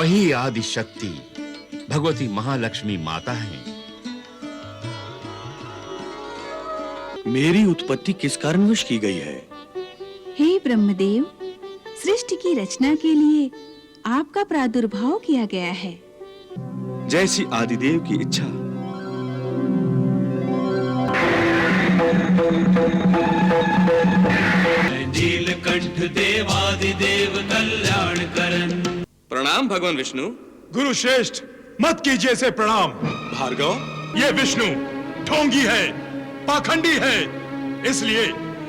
वही आदि शक्ति भगवती महालक्ष्मी माता हैं। मेरी उत्पत्ति किस कारणवश की गई है? हे ब्रह्मदेव, सृष्टि की रचना के लिए आपका प्रादुर्भाव किया गया है। जैसी आदिदेव की इच्छा। नीलकंठ देवादिदेव कल्याण करन। प्रणाम भगवान विष्णु। गुरु श्रेष्ठ, मत कीजिए इसे प्रणाम। भार्गव, ये विष्णु ढोंगी है, पाखंडी है, इसलिए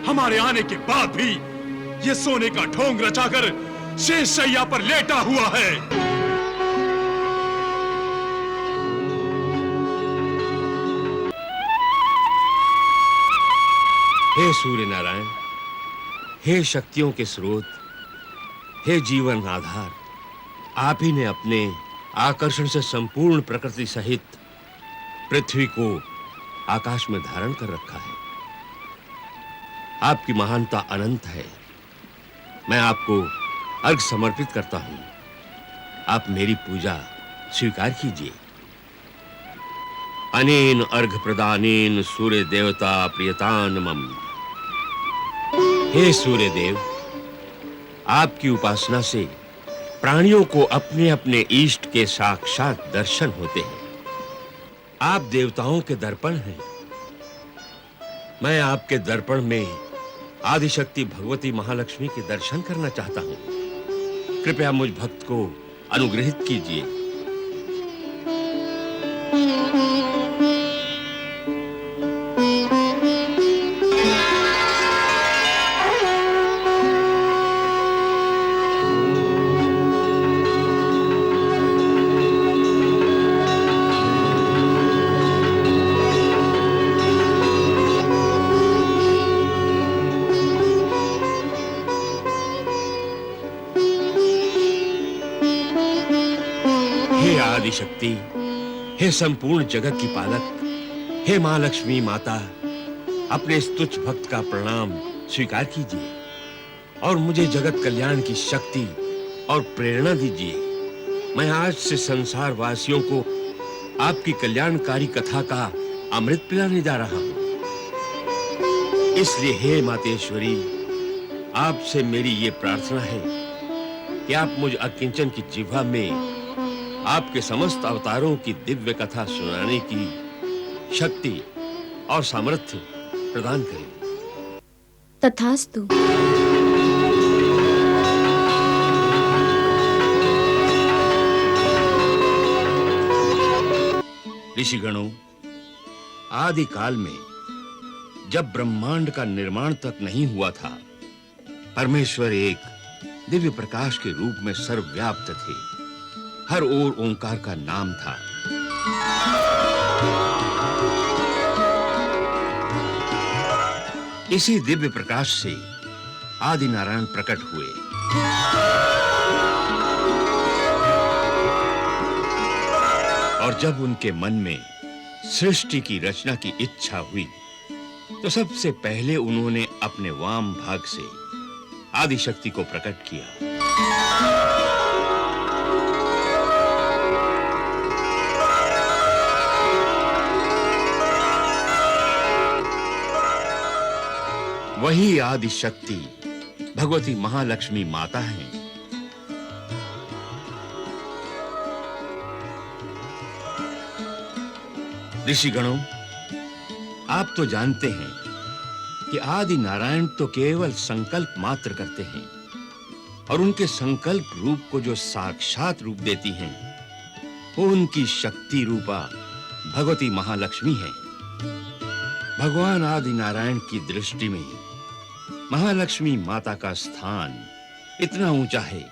हमारे आने के बाद भी ये सोने का ढोंग रचाकर शेष शैया पर लेटा हुआ है। हे सूर्य नारायण, हे शक्तियों के स्रोत, हे जीवन आधार, आप ही ने अपने आकर्षण से संपूर्ण प्रकृति सहित पृथ्वी को आकाश में धारण कर रखा है। आपकी महानता अनंत है। मैं आपको अर्घ समर्पित करता हूं। आप मेरी पूजा स्वीकार कीजिए। अनेन अर्घ प्रदानेन सूर्य देवता प्रियतानमम। हे सूर्य देव, आपकी उपासना से प्राणियों को अपने अपने इष्ट के साक्षात दर्शन होते हैं। आप देवताओं के दर्पण हैं। मैं आपके दर्पण में आदिशक्ति भगवती महालक्ष्मी के दर्शन करना चाहता हूं। कृपया मुझ भक्त को अनुग्रहित कीजिए। हे आदिशक्ति, हे संपूर्ण जगत की पालक, हे मां लक्ष्मी माता, अपने इस तुच्छ भक्त का प्रणाम स्वीकार कीजिए और मुझे जगत कल्याण की शक्ति और प्रेरणा दीजिए। मैं आज से संसार वासियों को आपकी कल्याणकारी कथा का अमृत पिलाने जा रहा हूं। इसलिए हे मातेश्वरी, आपसे मेरी ये प्रार्थना है कि आप मुझ अकिंचन की जिह्वा में आपके समस्त अवतारों की दिव्य कथा सुनाने की शक्ति और सामर्थ्य प्रदान करें। तथास्तु। ऋषिगणों, आदि काल में जब ब्रह्मांड का निर्माण तक नहीं हुआ था, परमेश्वर एक दिव्य प्रकाश के रूप में सर्वव्याप्त थे। हर ओर ओंकार का नाम था। इसी दिव्य प्रकाश से आदि नारायण प्रकट हुए। और जब उनके मन में सृष्टि की रचना की इच्छा हुई, तो सबसे पहले उन्होंने अपने वाम भाग से आदि शक्ति को प्रकट किया। वही आदि शक्ति भगवती महालक्ष्मी माता हैं। ऋषिगणों, आप तो जानते हैं कि आदि नारायण तो केवल संकल्प मात्र करते हैं और उनके संकल्प रूप को जो साक्षात रूप देती हैं, वो उनकी शक्ति रूपा भगवती महालक्ष्मी है। भगवान आदि नारायण की दृष्टि में महालक्ष्मी माता का स्थान इतना ऊंचा है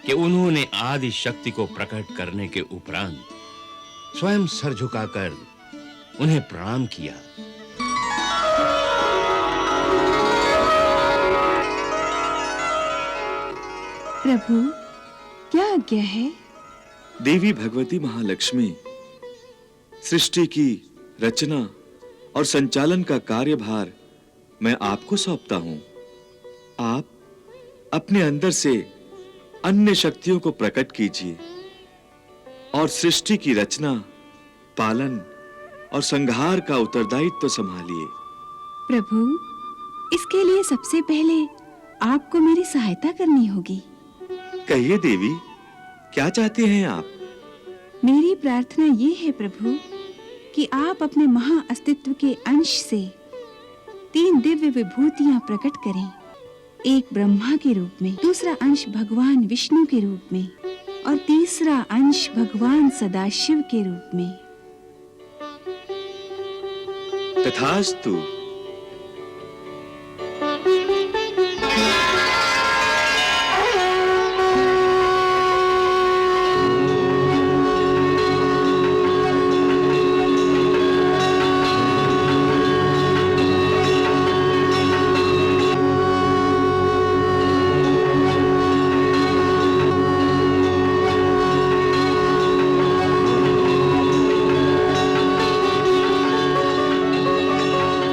कि उन्होंने आदि शक्ति को प्रकट करने के उपरांत स्वयं सर झुकाकर उन्हें प्रणाम किया। प्रभु, क्या आज्ञा है? देवी भगवती महालक्ष्मी, सृष्टि की रचना और संचालन का कार्यभार मैं आपको सौंपता हूं। आप अपने अंदर से अन्य शक्तियों को प्रकट कीजिए और सृष्टि की रचना, पालन और संहार का उत्तरदायित्व संभालिए। प्रभु, इसके लिए सबसे पहले आपको मेरी सहायता करनी होगी। कहिए देवी, क्या चाहते हैं आप? मेरी प्रार्थना ये है प्रभु कि आप अपने महा अस्तित्व के अंश से 3 दिव्य विभूतियां प्रकट करें। एक ब्रह्मा के रूप में, दूसरा अंश भगवान विष्णु के रूप में और तीसरा अंश भगवान सदाशिव के रूप में। तथास्तु।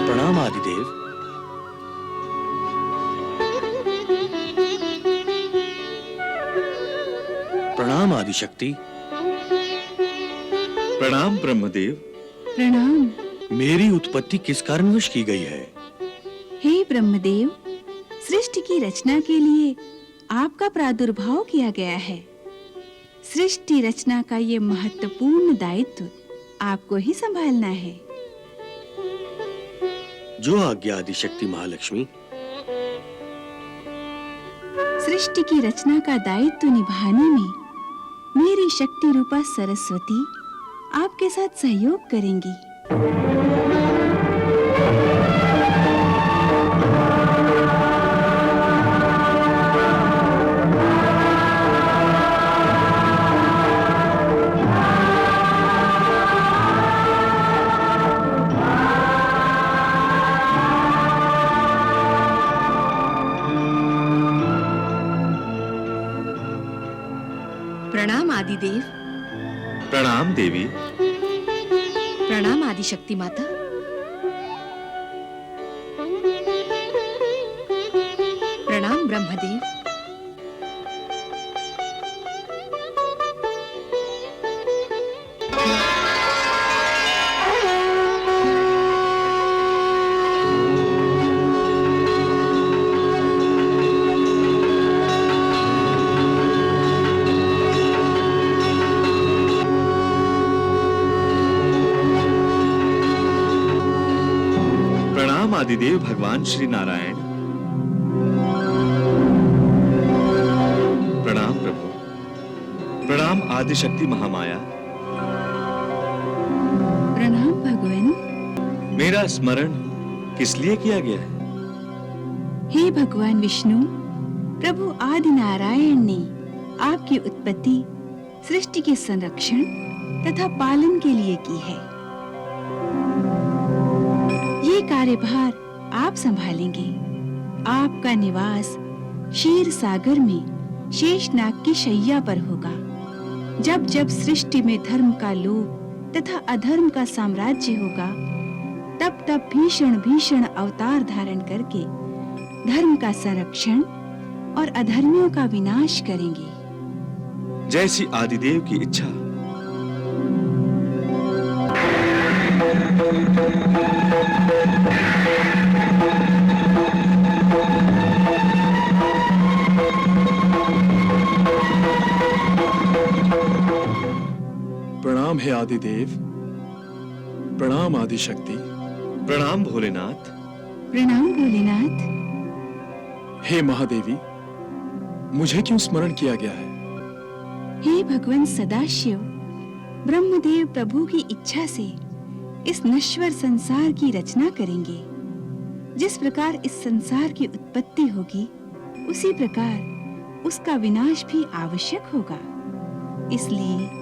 प्रणाम आदिदेव। प्रणाम आदिशक्ति। प्रणाम ब्रह्मदेव। प्रणाम। मेरी उत्पत्ति किस कारणवश की गई है? हे ब्रह्मदेव, सृष्टि की रचना के लिए आपका प्रादुर्भाव किया गया है। सृष्टि रचना का ये महत्वपूर्ण दायित्व आपको ही संभालना है। जो आज्ञा आदिशक्ति महालक्ष्मी। सृष्टि की रचना का दायित्व निभाने में मेरी शक्ति रूपा सरस्वती आपके साथ सहयोग करेंगी। प्रणाम आदिदेव। प्रणाम देवी। प्रणाम आदिशक्ति माता। प्रणाम ब्रह्मदेव। प्रणाम आदिदेव भगवान श्री नारायण। प्रणाम प्रभु। प्रणाम आदिशक्ति महामाया। प्रणाम भगवान। मेरा स्मरण किस लिए किया गया है? हे भगवान विष्णु, प्रभु आदि नारायण ने आपकी उत्पत्ति सृष्टि के संरक्षण तथा पालन के लिए की है। ये कार्यभार आप संभालेंगे। आपका निवास क्षीर सागर में शेषनाग की शैया पर होगा। जब जब सृष्टि में धर्म का लोभ तथा अधर्म का साम्राज्य होगा, तब तब भीषण भीषण अवतार धारण करके धर्म का संरक्षण और अधर्मियों का विनाश करेंगे। जैसी आदिदेव की इच्छा। प्रणाम हे आदिदेव। प्रणाम आदिशक्ति। प्रणाम भोलेनाथ। प्रणाम भोलेनाथ। हे महादेवी, मुझे क्यों स्मरण किया गया है? हे भगवान सदाशिव, ब्रह्मदेव प्रभु की इच्छा से इस नश्वर संसार की रचना करेंगे। जिस प्रकार इस संसार की उत्पत्ति होगी, उसी प्रकार उसका विनाश भी आवश्यक होगा। इसलिए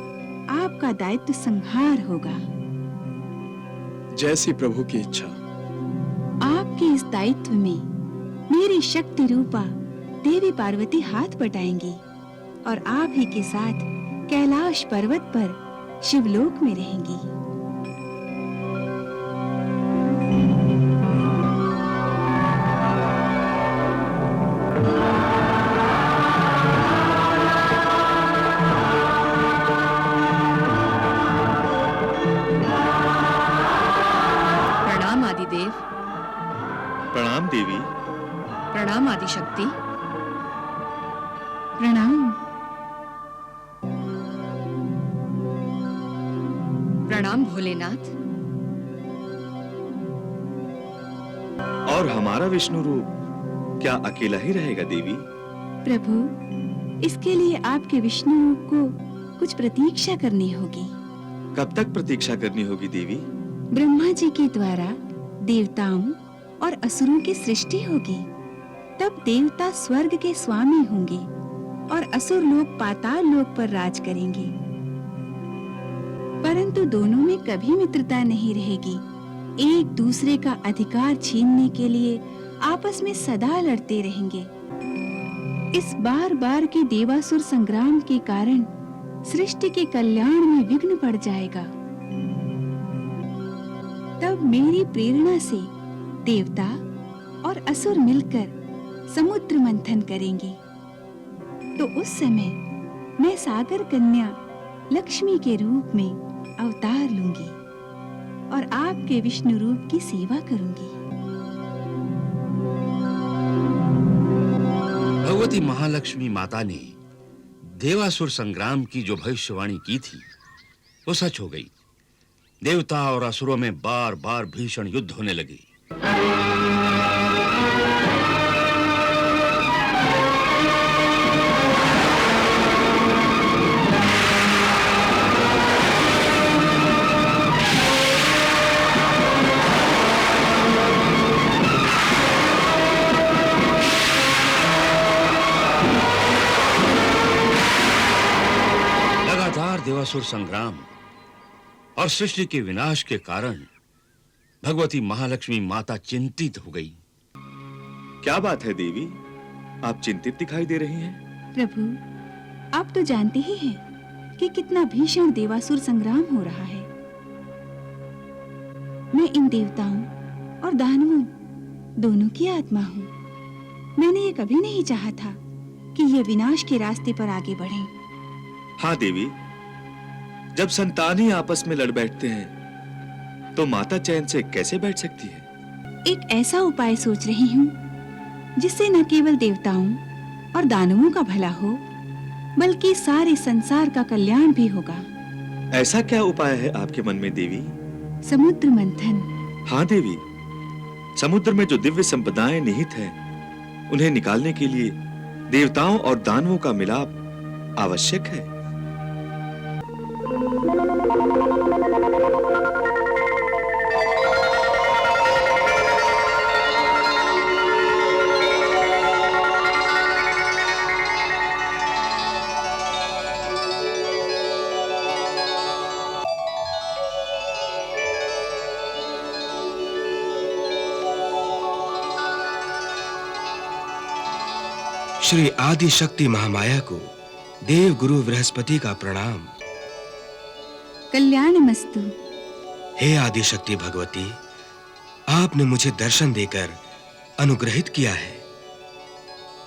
आपका दायित्व संहार होगा। जैसी प्रभु की इच्छा। आपके इस दायित्व में मेरी शक्ति रूपा देवी पार्वती हाथ बटाएंगी और आप ही के साथ कैलाश पर्वत पर शिवलोक में रहेंगी। प्रणाम आदिशक्ति। प्रणाम। प्रणाम भोलेनाथ। और हमारा विष्णु रूप क्या अकेला ही रहेगा देवी? प्रभु, इसके लिए आपके विष्णु रूप को कुछ प्रतीक्षा करनी होगी। कब तक प्रतीक्षा करनी होगी देवी? ब्रह्मा जी के द्वारा देवताओं और असुरों की सृष्टि होगी। तब देवता स्वर्ग के स्वामी होंगे और असुर लोग पाताल लोक पर राज करेंगे। परंतु दोनों में कभी मित्रता नहीं रहेगी। एक दूसरे का अधिकार छीनने के लिए आपस में सदा लड़ते रहेंगे। इस बार बार के देवासुर संग्राम के कारण सृष्टि के कल्याण में विघ्न पड़ जाएगा। तब मेरी प्रेरणा से देवता और असुर मिलकर समुद्र मंथन करेंगे। तो उस समय मैं सागर कन्या लक्ष्मी के रूप में अवतार लूंगी और आपके विष्णु रूप की सेवा करूंगी। भगवती महालक्ष्मी माता ने देवासुर संग्राम की जो भविष्यवाणी की थी वो सच हो गई। देवता और असुरों में बार-बार भीषण युद्ध होने लगे। देवासुर संग्राम और सृष्टि के विनाश के कारण भगवती महालक्ष्मी माता चिंतित हो गई। क्या बात है देवी, आप चिंतित दिखाई दे रही हैं? प्रभु, आप तो जानते ही हैं कि कितना भीषण देवासुर संग्राम हो रहा है। मैं इन देवताओं और दानवों दोनों की आत्मा हूँ। मैंने ये कभी नहीं चाहा था कि ये विनाश के रास्ते पर आगे बढ़ें। हाँ देवी, जब संतान ही आपस में लड़ बैठते हैं तो माता चैन से कैसे बैठ सकती है? एक ऐसा उपाय सोच रही हूँ जिससे न केवल देवताओं और दानवों का भला हो बल्कि सारे संसार का कल्याण भी होगा। ऐसा क्या उपाय है आपके मन में देवी? समुद्र मंथन। हाँ देवी, समुद्र में जो दिव्य संपदाएं निहित हैं उन्हें निकालने के लिए देवताओं और दानवों का मिलाप आवश्यक है। श्री आदि शक्ति महामाया को देव गुरु बृहस्पति का प्रणाम। कल्याणमस्तु। हे आदि शक्ति भगवती, आपने मुझे दर्शन देकर अनुग्रहित किया है।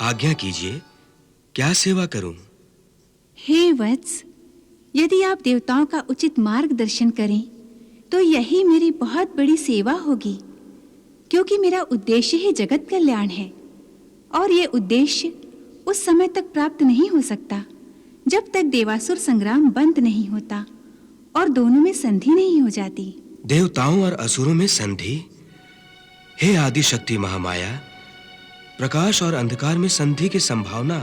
आज्ञा कीजिए, क्या सेवा करूं? हे वत्स, यदि आप देवताओं का उचित मार्गदर्शन करें तो यही मेरी बहुत बड़ी सेवा होगी, क्योंकि मेरा उद्देश्य ही जगत कल्याण है और ये उद्देश्य उस समय तक प्राप्त नहीं हो सकता जब तक देवासुर संग्राम बंद नहीं होता और दोनों में संधि नहीं हो जाती। देवताओं और असुरों में संधि? हे आदि शक्ति महामाया, प्रकाश और अंधकार में संधि की संभावना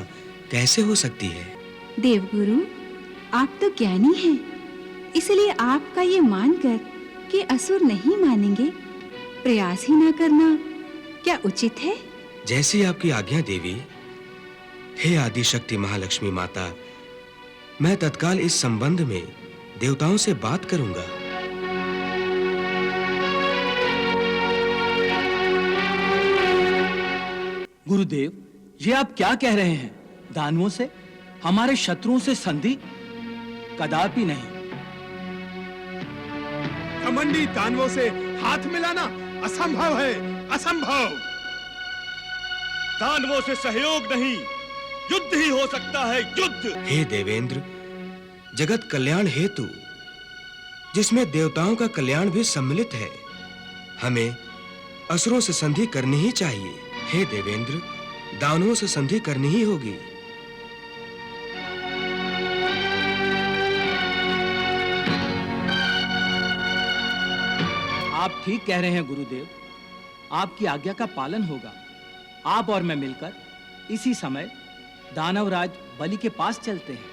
कैसे हो सकती है? देवगुरु, आप तो ज्ञानी हैं, इसलिए आपका ये मानकर कि असुर नहीं मानेंगे प्रयास ही ना करना क्या उचित है? जैसी आपकी आज्ञा देवी। हे आदि शक्ति महालक्ष्मी माता, मैं तत्काल इस संबंध में देवताओं से बात करूंगा। गुरुदेव, ये आप क्या कह रहे हैं? दानवों से, हमारे शत्रुओं से संधि? कदापि नहीं। घमंडी दानवों से हाथ मिलाना असंभव है, असंभव। दानवों से सहयोग नहीं, युद्ध ही हो सकता है, युद्ध। हे देवेंद्र, जगत कल्याण हेतु जिसमें देवताओं का कल्याण भी सम्मिलित है, हमें असुरों से संधि करनी ही चाहिए। हे देवेंद्र, दानवों से संधि करनी ही होगी। आप ठीक कह रहे हैं गुरुदेव, आपकी आज्ञा का पालन होगा। आप और मैं मिलकर इसी समय दानवराज बलि के पास चलते हैं।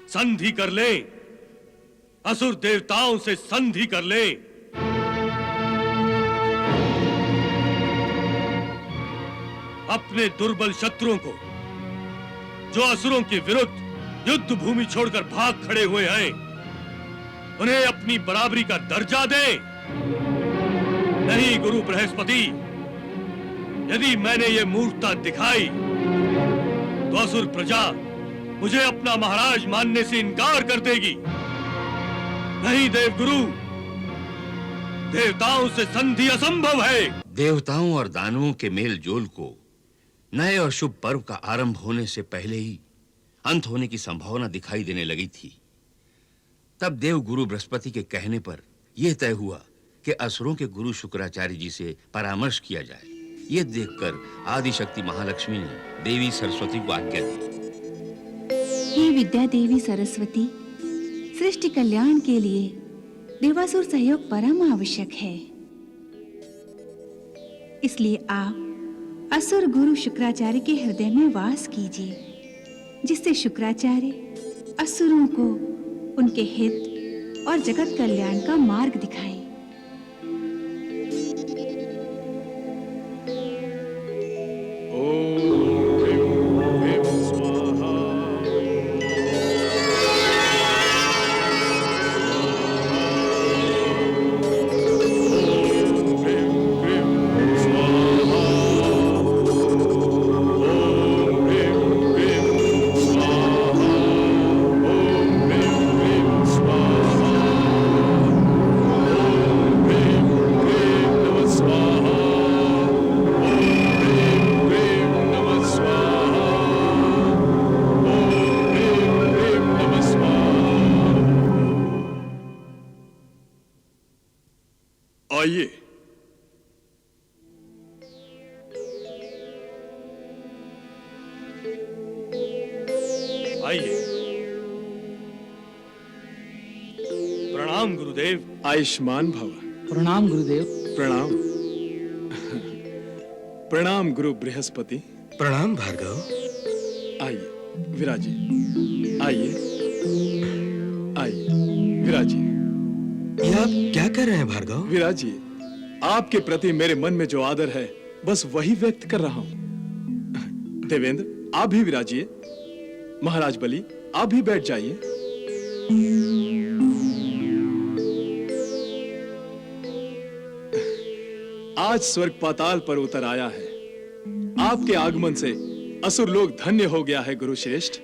संधि कर ले, असुर देवताओं से संधि कर ले। अपने दुर्बल शत्रुओं को, जो असुरों के विरुद्ध युद्ध भूमि छोड़कर भाग खड़े हुए हैं, उन्हें अपनी बराबरी का दर्जा दे। नहीं गुरु बृहस्पति, यदि मैंने ये मूर्खता दिखाई तो असुर प्रजा मुझे अपना महाराज मानने से इनकार कर देगी। नहीं देवगुरु, देवताओं से संधि असंभव है। देवताओं और दानवों के मेल जोल को नए और शुभ पर्व का आरंभ होने से पहले ही अंत होने की संभावना दिखाई देने लगी थी। तब देव गुरु बृहस्पति के कहने पर यह तय हुआ कि असुरों के गुरु शुक्राचार्य जी से परामर्श किया जाए। यह देखकर आदिशक्ति महालक्ष्मी ने देवी सरस्वती को आज्ञा दी। हे विद्या देवी सरस्वती, सृष्टि कल्याण के लिए देवासुर सहयोग परम आवश्यक है। इसलिए आप असुर गुरु शुक्राचार्य के हृदय में वास कीजिए, जिससे शुक्राचार्य असुरों को उनके हित और जगत कल्याण का मार्ग दिखाएं। आइए। आइए। प्रणाम गुरुदेव। आयुष्मान भव। प्रणाम गुरुदेव। प्रणाम। प्रणाम गुरु बृहस्पति। प्रणाम भार्गव। आइए विराजिए। आइए आइए विराजिए। ये आप क्या कर रहे हैं भार्गव? विराजिए। आपके प्रति मेरे मन में जो आदर है बस वही व्यक्त कर रहा हूं। देवेंद्र आप भी विराजिए। महाराज बलि आप भी बैठ जाइए। आज स्वर्ग पाताल पर उतर आया है। आपके आगमन से असुर लोग धन्य हो गया है गुरु श्रेष्ठ।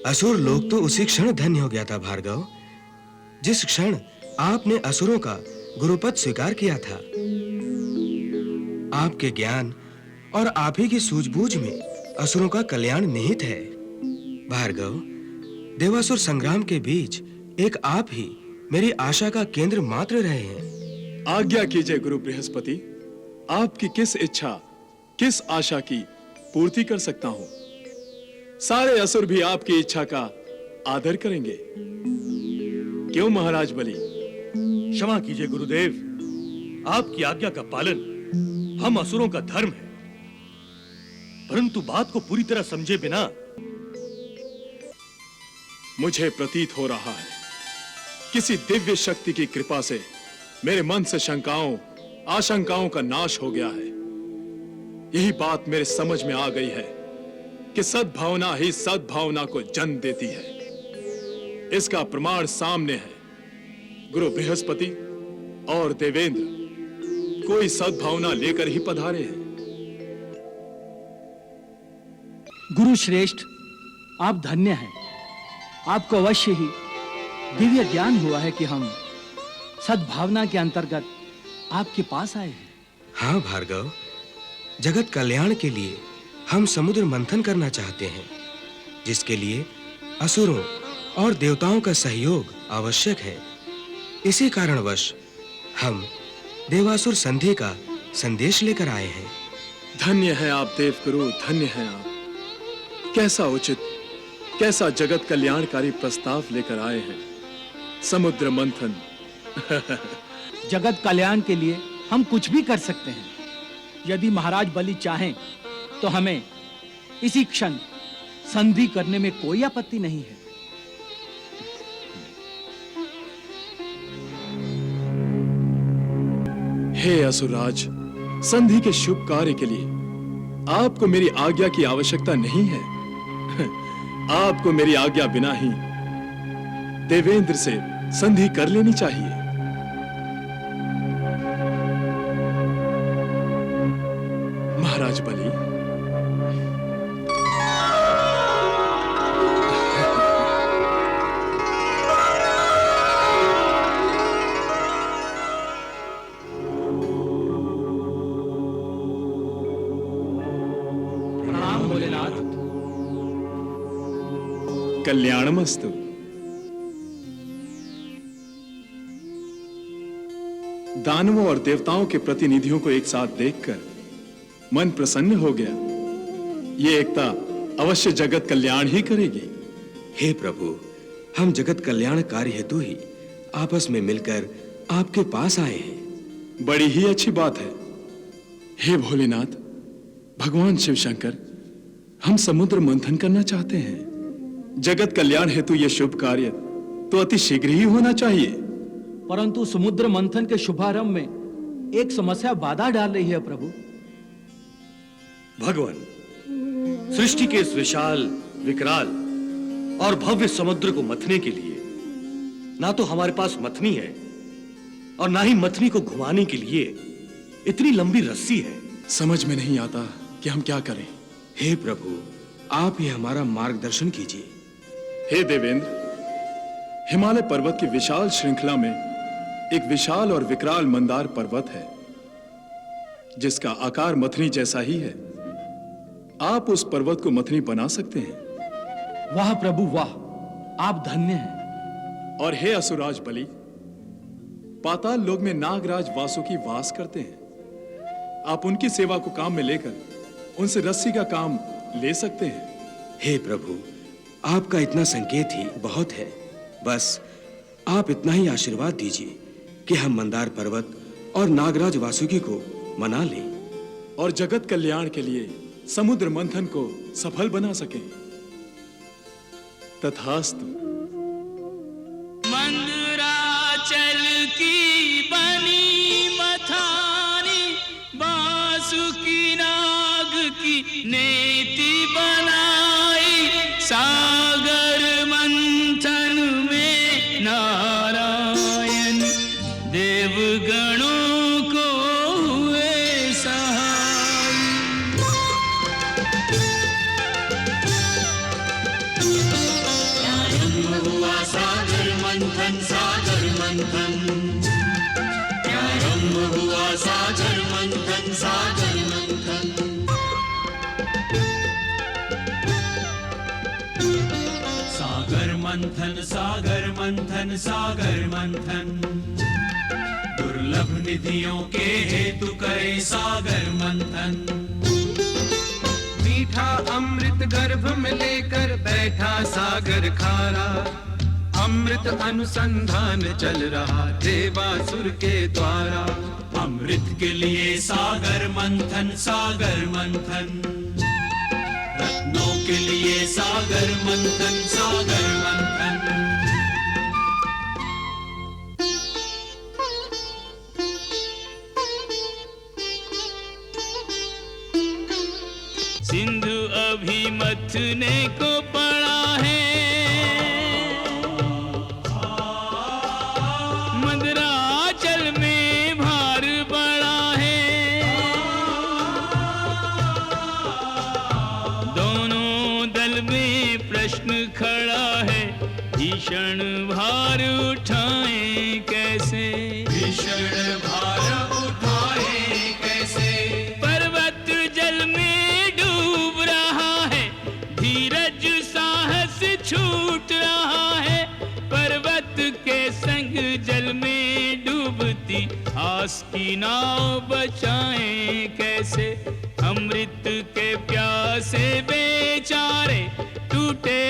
असुर लोग तो उसी क्षण धन्य हो गया था भार्गव, जिस क्षण आपने असुरों का गुरुपद स्वीकार किया था। आपके ज्ञान और आप ही की सूझबूझ में असुरों का कल्याण निहित है। भार्गव, देवासुर संग्राम के बीच एक आप ही मेरी आशा का केंद्र मात्र रहे हैं। आज्ञा कीजिए गुरु बृहस्पति, आपकी किस इच्छा, किस आशा की पूर्ति कर सकता हूं। सारे असुर भी आपकी इच्छा का आदर करेंगे। क्यों महाराज बलि? क्षमा कीजिए गुरुदेव, आपकी आज्ञा का पालन हम असुरों का धर्म है, परंतु बात को पूरी तरह समझे बिना मुझे प्रतीत हो रहा है किसी दिव्य शक्ति की कृपा से मेरे मन से शंकाओं, आशंकाओं का नाश हो गया है। यही बात मेरे समझ में आ गई है कि सद्भावना ही सद्भावना को जन्म देती है। इसका प्रमाण सामने है। गुरु बृहस्पति और देवेंद्र कोई सद्भावना लेकर ही पधारे हैं। गुरु श्रेष्ठ, आप धन्य हैं। आपको अवश्य ही दिव्य ज्ञान हुआ है कि हम सद्भावना के अंतर्गत आपके पास आए हैं। हाँ भार्गव, जगत कल्याण के लिए हम समुद्र मंथन करना चाहते हैं, जिसके लिए असुरों और देवताओं का सहयोग आवश्यक है। इसी कारणवश हम देवासुर संधि का संदेश लेकर आए हैं। धन्य है आप देवगुरु, धन्य है आप। कैसा उचित, कैसा जगत कल्याणकारी प्रस्ताव लेकर आए हैं। समुद्र मंथन। जगत कल्याण के लिए हम कुछ भी कर सकते हैं। यदि महाराज बलि चाहें तो हमें इसी क्षण संधि करने में कोई आपत्ति नहीं है। हे असुरराज, संधि के शुभ कार्य के लिए आपको मेरी आज्ञा की आवश्यकता नहीं है। आपको मेरी आज्ञा बिना ही देवेंद्र से संधि कर लेनी चाहिए। महाराज बलि, प्रणाम भोलेनाथ। कल्याणमस्तु। दानवों और देवताओं के प्रतिनिधियों को एक साथ देखकर मन प्रसन्न हो गया। ये एकता अवश्य जगत कल्याण ही करेगी। हे प्रभु, हम जगत कल्याण कार्य हेतु ही आपस में मिलकर आपके पास आए हैं। बड़ी ही अच्छी बात है। हे भोलेनाथ, भगवान शिव शंकर, हम समुद्र मंथन करना चाहते हैं। जगत कल्याण हेतु यह शुभ कार्य तो अति शीघ्र ही होना चाहिए। परंतु समुद्र मंथन के शुभारंभ में एक समस्या बाधा डाल रही है प्रभु। भगवान, सृष्टि के इस विशाल, विकराल और भव्य समुद्र को मथने के लिए ना तो हमारे पास मथनी है और ना ही मथनी को घुमाने के लिए इतनी लंबी रस्सी है। समझ में नहीं आता कि हम क्या करें। हे प्रभु, आप ही हमारा मार्गदर्शन कीजिए। हे देवेंद्र, हिमालय पर्वत की विशाल श्रृंखला में एक विशाल और विकराल मंदार पर्वत है जिसका आकार मथनी जैसा ही है। आप उस पर्वत को मथनी बना सकते हैं। वाह प्रभु वाह, आप धन्य हैं। और हे असुराज बलि, पाताल लोक में नागराज वासुकी वास करते हैं। आप उनकी सेवा को काम में लेकर उनसे रस्सी का काम ले सकते हैं। हे प्रभु, आपका इतना संकेत ही बहुत है। बस आप इतना ही आशीर्वाद दीजिए कि हम मंदार पर्वत और नागराज वासुकी को मना लें और जगत कल्याण के लिए समुद्र मंथन को सफल बना सकें। तथास्तु। मंदराचल की बनी मथानी, बासुकी नाग की नेति बनाई, सागर मंथन में नारायण देवगणों को हुए सहाय। प्रारंभ हुआ सागर मंथन, सागर मंथन। प्रारंभ हुआ सागर मंथन, सागर मंथन। सागर मंथन, सागर मंथन, सागर मंथन। दुर्लभ निधियों के हेतु करे सागर मंथन। मीठा अमृत गर्भ में लेकर बैठा सागर खारा, अमृत अनुसंधान चल रहा देवासुर के द्वारा। अमृत के लिए सागर मंथन, सागर मंथन। रत्नों के लिए सागर मंथन, सागर मंथन। सिंधु अभी मथने को पड़ा है, मंदराचल में भार बड़ा है। दोनों दल में प्रश्न खड़ा है, भीषण भार उठाएं कैसे, भीषण भार उठाएं कैसे। पर्वत जल में डूब रहा है, धीरज प्यास की नाव बचाएं कैसे, अमृत के प्यासे बेचारे, टूटे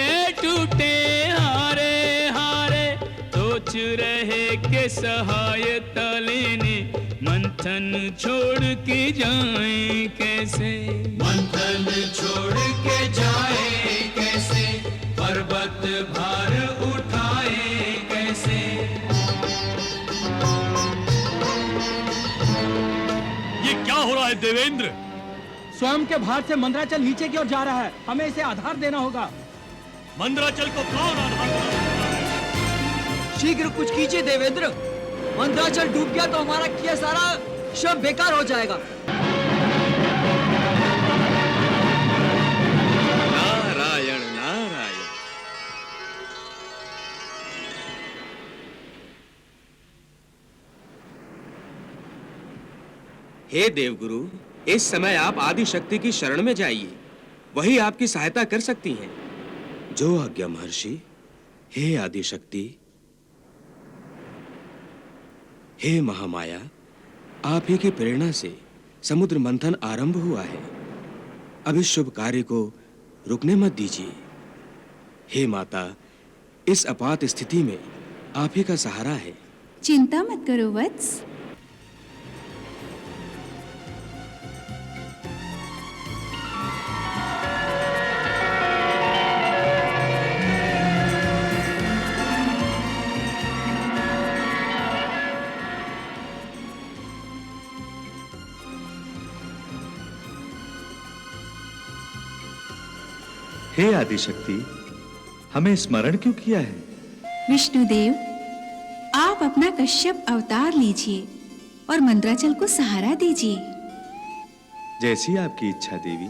टूटे हारे हारे, सोच रहे के सहायता लेने, मंथन छोड़ के जाएं कैसे, मंथन छोड़ के जाए कैसे, पर्वत भार उठाए कैसे। ये क्या हो रहा है देवेंद्र? स्वयं के भार से मंदराचल नीचे की ओर जा रहा है, हमें इसे आधार देना होगा। मंदराचल को कौन आधार देता है? शीघ्र कुछ कीजिए देवेंद्र, मंदराचल डूब गया तो हमारा किया सारा श्रम बेकार हो जाएगा। नारायण नारायण। हे देवगुरु, इस समय आप आदि शक्ति की शरण में जाइए, वही आपकी सहायता कर सकती हैं। जो आज्ञा महर्षि। हे आदि शक्ति, हे महामाया, आप ही की प्रेरणा से समुद्र मंथन आरंभ हुआ है, अब इस शुभ कार्य को रुकने मत दीजिए। हे माता, इस आपात स्थिति में आप ही का सहारा है। चिंता मत करो वत्स। हे आदिशक्ति, हमें स्मरण क्यों किया है? विष्णुदेव, आप अपना कश्यप अवतार लीजिए और मंदराचल को सहारा दीजिए। जैसी आपकी इच्छा देवी।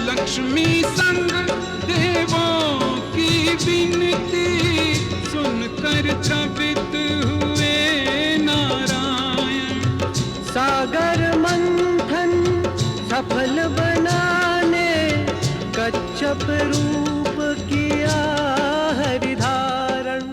लक्ष्मी संग देवों की विनती सुनकर चकित हुए नारायण। सागर मंथन सफल बनाने कच्छप रूप किया हरिधारण।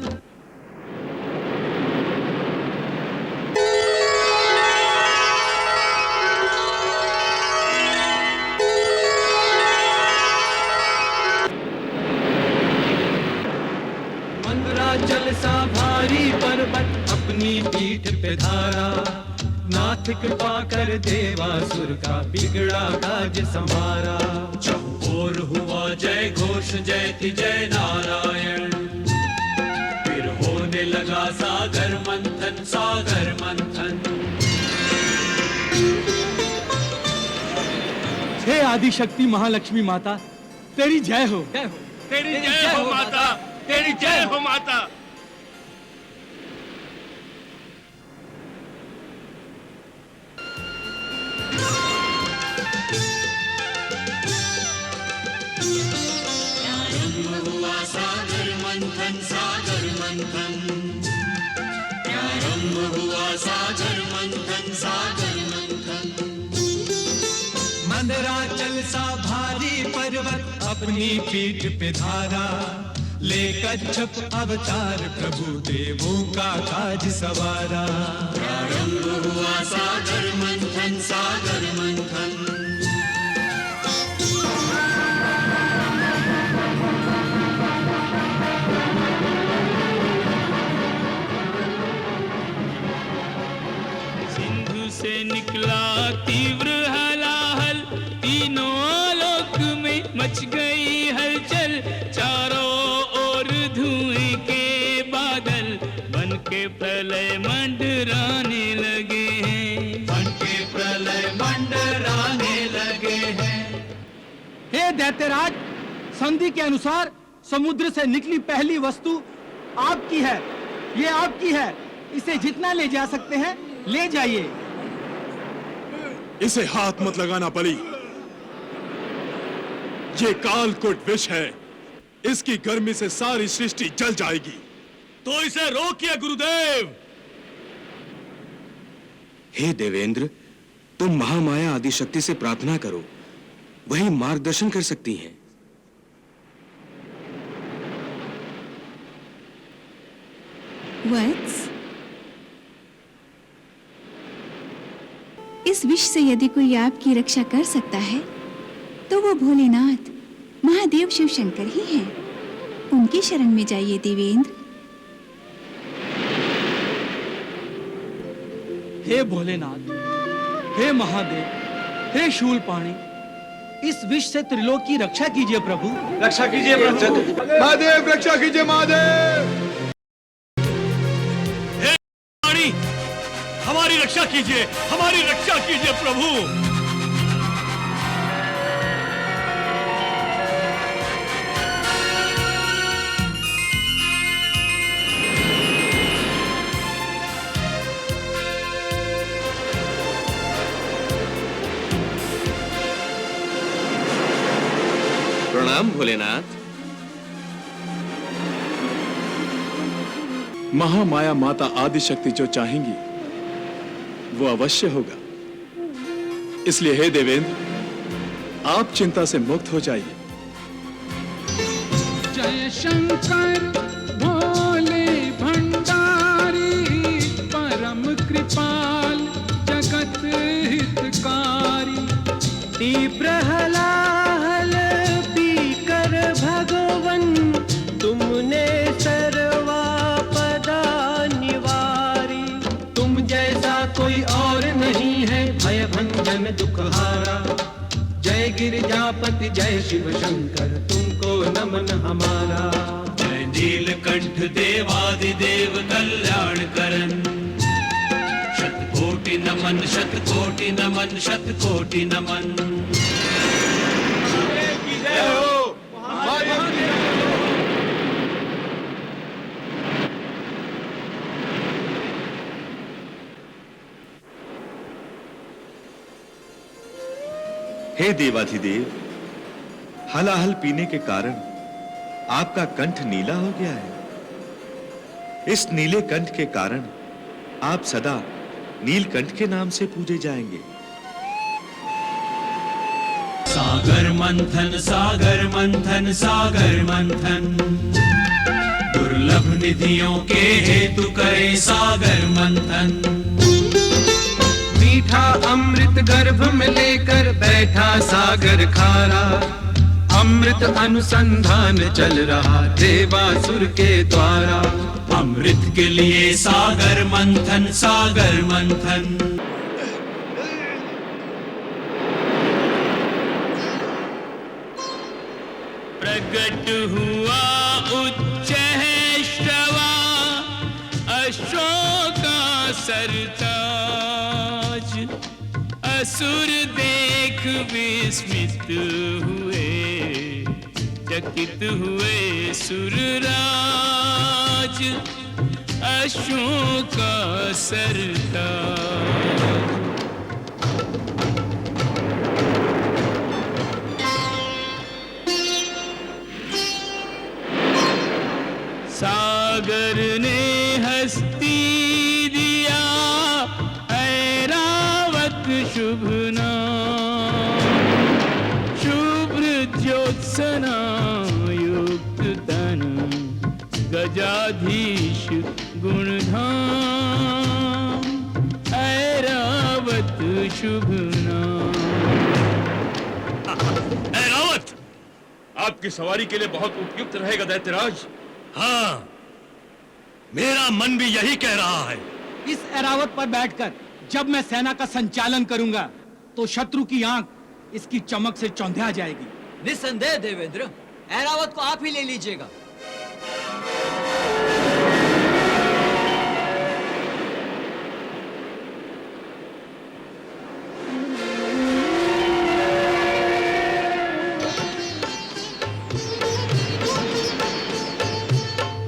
मंदराचल सा भारी पर्वत अपनी पीठ पे धारा, नाथ कृपा कर देवासुर का बिगड़ा काज संभारा। चहुओर हुआ जय घोष, जय थी जय नारायण, फिर होने लगा सागर मंथन सागर मंथन। हे आदि शक्ति महालक्ष्मी माता, तेरी जय हो। जय हो, तेरी जय हो माता, तेरी जय हो माता। हुआ सागर मंथन सागर मंथन, प्रारंभ हुआ सागर मंथन सागर मंथन। मंदराचल सा भारी पर्वत अपनी पीठ पे धारा, ले कच्छप अवतार प्रभु देवों का काज सवारा। प्रारंभ हुआ सागर मंथन सागर मंथन। सिंधु से निकला तीव्र हलाहल, तीनों आलोक में मच गई हलचल, चारों ओर धुएं के बादल बन के प्रलय मंडराने लगे हैं, बन के प्रलय मंडराने लगे हैं। हे दैत्यराज, संधि के अनुसार समुद्र से निकली पहली वस्तु आपकी है, ये आपकी है, इसे जितना ले जा सकते हैं ले जाइए। इसे हाथ मत लगाना बलि, ये कालकूट विष है, इसकी गर्मी से सारी सृष्टि जल जाएगी। तो इसे रोकिए गुरुदेव। हे देवेंद्र, तुम महामाया आदिशक्ति से प्रार्थना करो, वही मार्गदर्शन कर सकती हैं। वत्स, इस विष से यदि कोई आपकी रक्षा कर सकता है तो वो भोलेनाथ महादेव शिव शंकर ही हैं। उनकी शरण में जाइए देवेंद्र। हे भोलेनाथ, हे महादेव, हे शूलपाणी, इस विष से त्रिलोक की रक्षा कीजिए प्रभु। रक्षा कीजिए प्रभु। महादेव रक्षा कीजिए महादेव। हमारी रक्षा कीजिए, हमारी रक्षा कीजिए प्रभु। प्रणाम भोलेनाथ। महामाया माता आदिशक्ति जो चाहेंगी वो अवश्य होगा। इसलिए हे देवेंद्र, आप चिंता से मुक्त हो जाइए। जय शंकर भोले भंडारी, परम कृपाल जगत हितकारी। तीव्र हलाहल पीकर भगवन, तुमने सर्वापदा निवारी। तुम जैसा कोई और नहीं है भय भंजन दुखहारा। जय गिरिजापति जय शिव शंकर, तुमको नमन हमारा। जय नीलकंठ देवादिदेव कल्याण करन, शतकोटि नमन शतकोटि नमन शतकोटि नमन। हे देवाधिदेव, हलाहल पीने के कारण आपका कंठ नीला हो गया है। इस नीले कंठ के कारण आप सदा नीलकंठ के नाम से पूजे जाएंगे। सागर मंथन सागर मंथन सागर मंथन, दुर्लभ निधियों के हेतु करे सागर मंथन। मीठा अमृत गर्भ में लेकर बैठा सागर खारा। अमृत अनुसंधान चल रहा देवासुर के द्वारा। अमृत के लिए सागर मंथन सागर मंथन। प्रकट हुआ उच्च है श्रवा, अशोका सरताज। असुर देख विस्मित हुए, चकित हुए सुरराज। अशोका सरताज। सागर ने हस्ती दिया, ऐरावत शुभ नाम। शुभ्र ज्योत्सना युक्त तन, गजाधीश गुणधाम। ऐरावत शुभ नाम। ऐरावत आपकी सवारी के लिए बहुत उपयुक्त रहेगा दैत्यराज। हाँ, मेरा मन भी यही कह रहा है। इस ऐरावत पर बैठकर जब मैं सेना का संचालन करूंगा तो शत्रु की आंख इसकी चमक से चौंधिया जाएगी। निस्संदेह देवेंद्र, ऐरावत को आप ही ले लीजिएगा।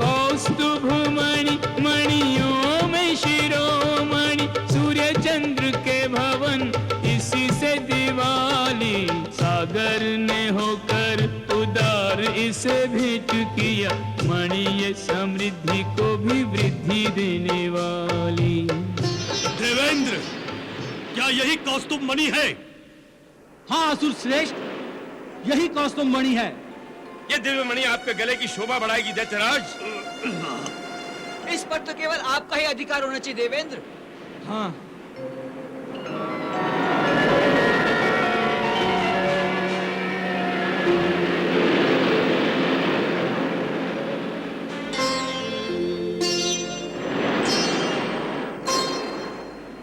कौस्तुभमणि मणियों में शिरोमणि, सूर्य चंद्र के भवन इसी से दिवाली। सागर ने होकर उदार इसे भेंट किया, मणि ये समृद्धि को भी वृद्धि देने वाली। देवेंद्र, क्या यही कौस्तुभ मणि है? हाँ असुर श्रेष्ठ, यही कौस्तुभ मणि है। ये दिव्य मणि आपके गले की शोभा बढ़ाएगी दैत्यराज। इस पर तो केवल आपका ही अधिकार होना चाहिए देवेंद्र। हाँ,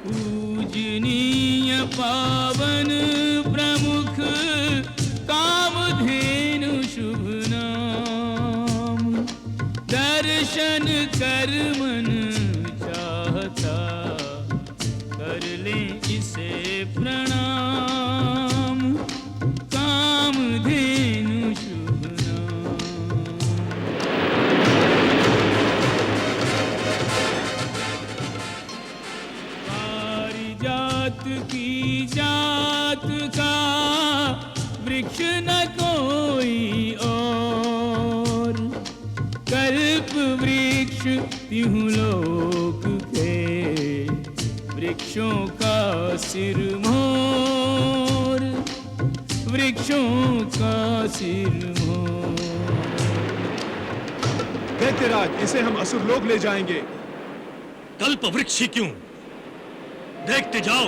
पूजनीय पावन प्रमुख कामधेनु शुभ नाम, दर्शन कर मन चाहता कर ले इसे प्रणाम, कामधेनु शुभ नाम। पारिजात की जात का वृक्ष न कोई और, कल्प वृक्ष तिहु लोक के वृक्षों का सिरमोर, वृक्षों का सिरमोर। दैत्यराज, इसे हम असुरलोक ले जाएंगे। कल्प वृक्ष ही क्यों, देखते जाओ,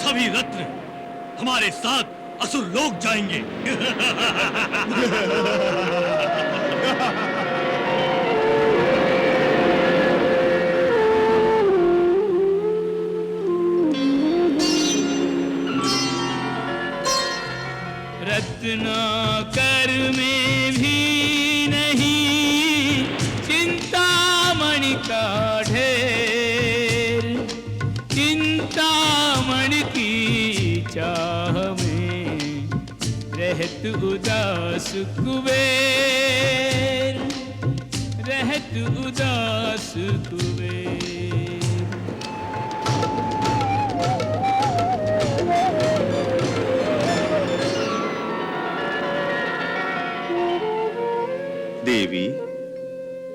सभी रत्न हमारे साथ असुर लोक जाएंगे। रत्नाकर में भी नहीं चिंतामणि का ढेर, चिंतामणि की चाह में रहत उदास कुबेर, रहत उदास कुबेर। देवी,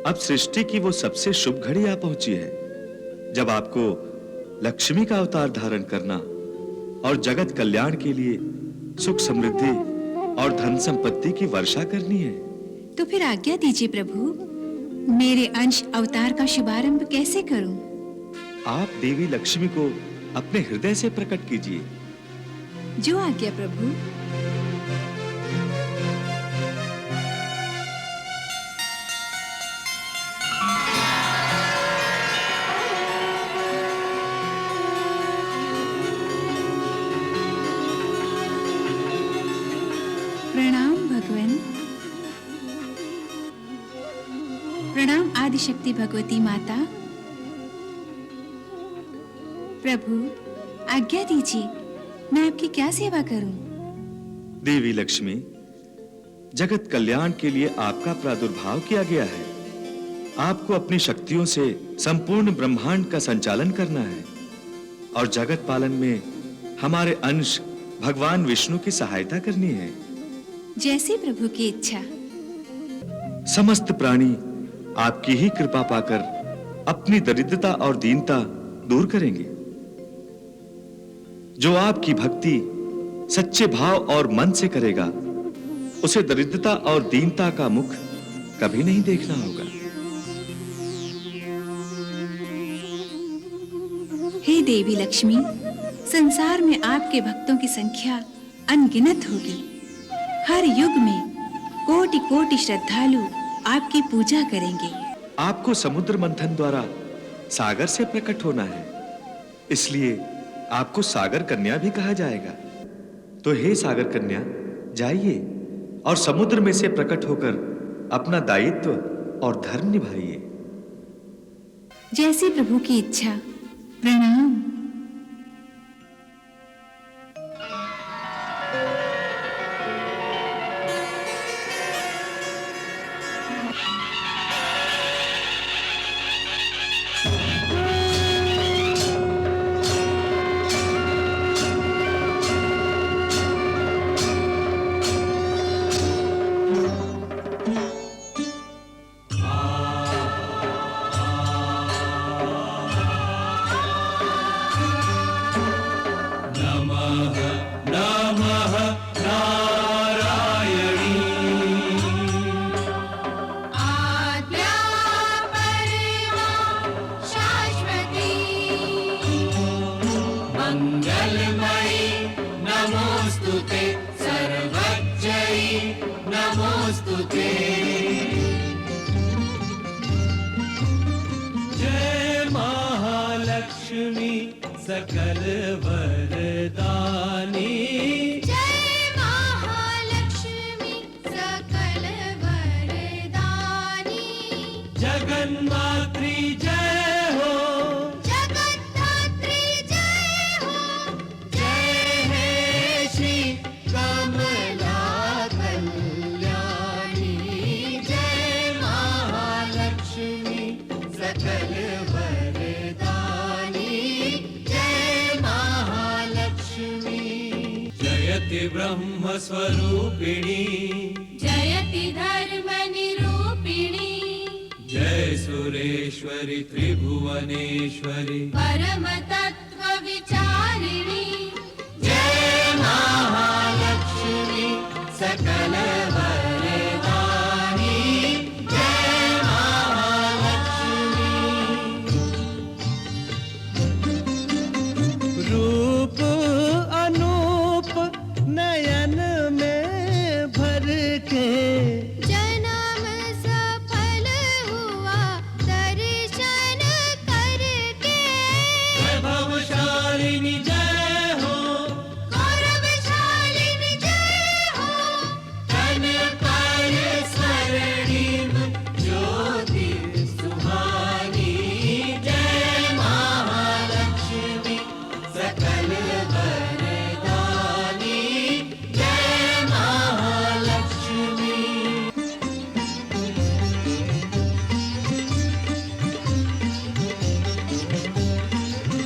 अब सृष्टि की वो सबसे शुभ घड़ी आ पहुंची है, जब आपको लक्ष्मी का अवतार धारण करना और जगत कल्याण के लिए सुख समृद्धि और धन संपत्ति की वर्षा करनी है। तो फिर आज्ञा दीजिए प्रभु, मेरे अंश अवतार का शुभारंभ कैसे करूं? आप देवी लक्ष्मी को अपने हृदय से प्रकट कीजिए। जो आज्ञा प्रभु। प्रणाम भगवान। प्रणाम आदिशक्ति भगवती माता। प्रभु आज्ञा दीजिए, मैं आपकी क्या सेवा करूं? देवी लक्ष्मी, जगत कल्याण के लिए आपका प्रादुर्भाव किया गया है। आपको अपनी शक्तियों से संपूर्ण ब्रह्मांड का संचालन करना है और जगत पालन में हमारे अंश भगवान विष्णु की सहायता करनी है। जैसी प्रभु की इच्छा। समस्त प्राणी आपकी ही कृपा पाकर अपनी दरिद्रता और दीनता दूर करेंगे। जो आपकी भक्ति सच्चे भाव और मन से करेगा, उसे दरिद्रता और दीनता का मुख कभी नहीं देखना होगा। हे देवी लक्ष्मी, संसार में आपके भक्तों की संख्या अनगिनत होगी। हर युग में कोटि कोटि श्रद्धालु आपकी पूजा करेंगे। आपको समुद्र मंथन द्वारा सागर से प्रकट होना है, इसलिए आपको सागर कन्या भी कहा जाएगा। तो हे सागर कन्या, जाइए और समुद्र में से प्रकट होकर अपना दायित्व और धर्म निभाइए। जैसी प्रभु की इच्छा। प्रणाम। नमः मंगलमयी नमोस्तुते सर्वज्ञयी नमोस्तुते जय महालक्ष्मी सकल वरदानी जय महालक्ष्मी सकल वरदानी जगन्मात्री जय हो जगद्धात्री जय हो जय हे श्री कमला कल्याणी जय महालक्ष्मी सकल वरदानी जय महालक्ष्मी जयति ब्रह्म स्वरूपिणी जयति धर्म निरूपिणी जय सुरेश्वरी त्रिभुवनेश्वरी परम तत्व विचारिणी जय महालक्ष्मी सकल वरदानी जय महालक्ष्मी रूप अनूप नयन में भर के जन्म सफल हुआ दर्शन करके वैभवशालिनी जय हो गौरवशालिनी जय हो तन पर स्वर्णिम ज्योति सुहानी जय महालक्ष्मी सकल वरदानी जय महालक्ष्मी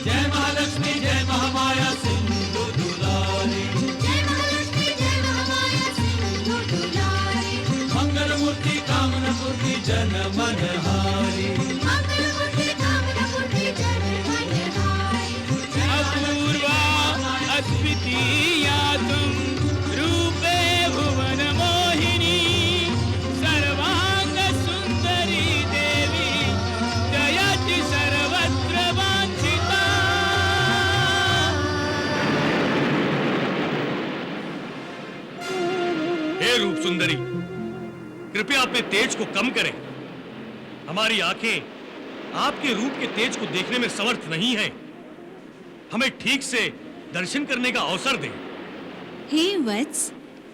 जय महालक्ष्मी जय महामाया सिंधु दुलारी जय महालक्ष्मी जय महामाया सिंधु दुलारी मंगल मूर्ति कामना मूर्ति जन मनहारी मंगलमूर्ति कामना मूर्ति जन मनहारी अपूर्वा अद्वितीया तुम रूपे भुवन मोहिनी सर्वांग सुंदरी देवी जयति सर्वत्र वांछिता हे रूप सुंदरी, कृपया अपने तेज को कम करें। हमारी आंखें आपके रूप के तेज को देखने में समर्थ नहीं है। हमें ठीक से दर्शन करने का अवसर दें। हे वत्स,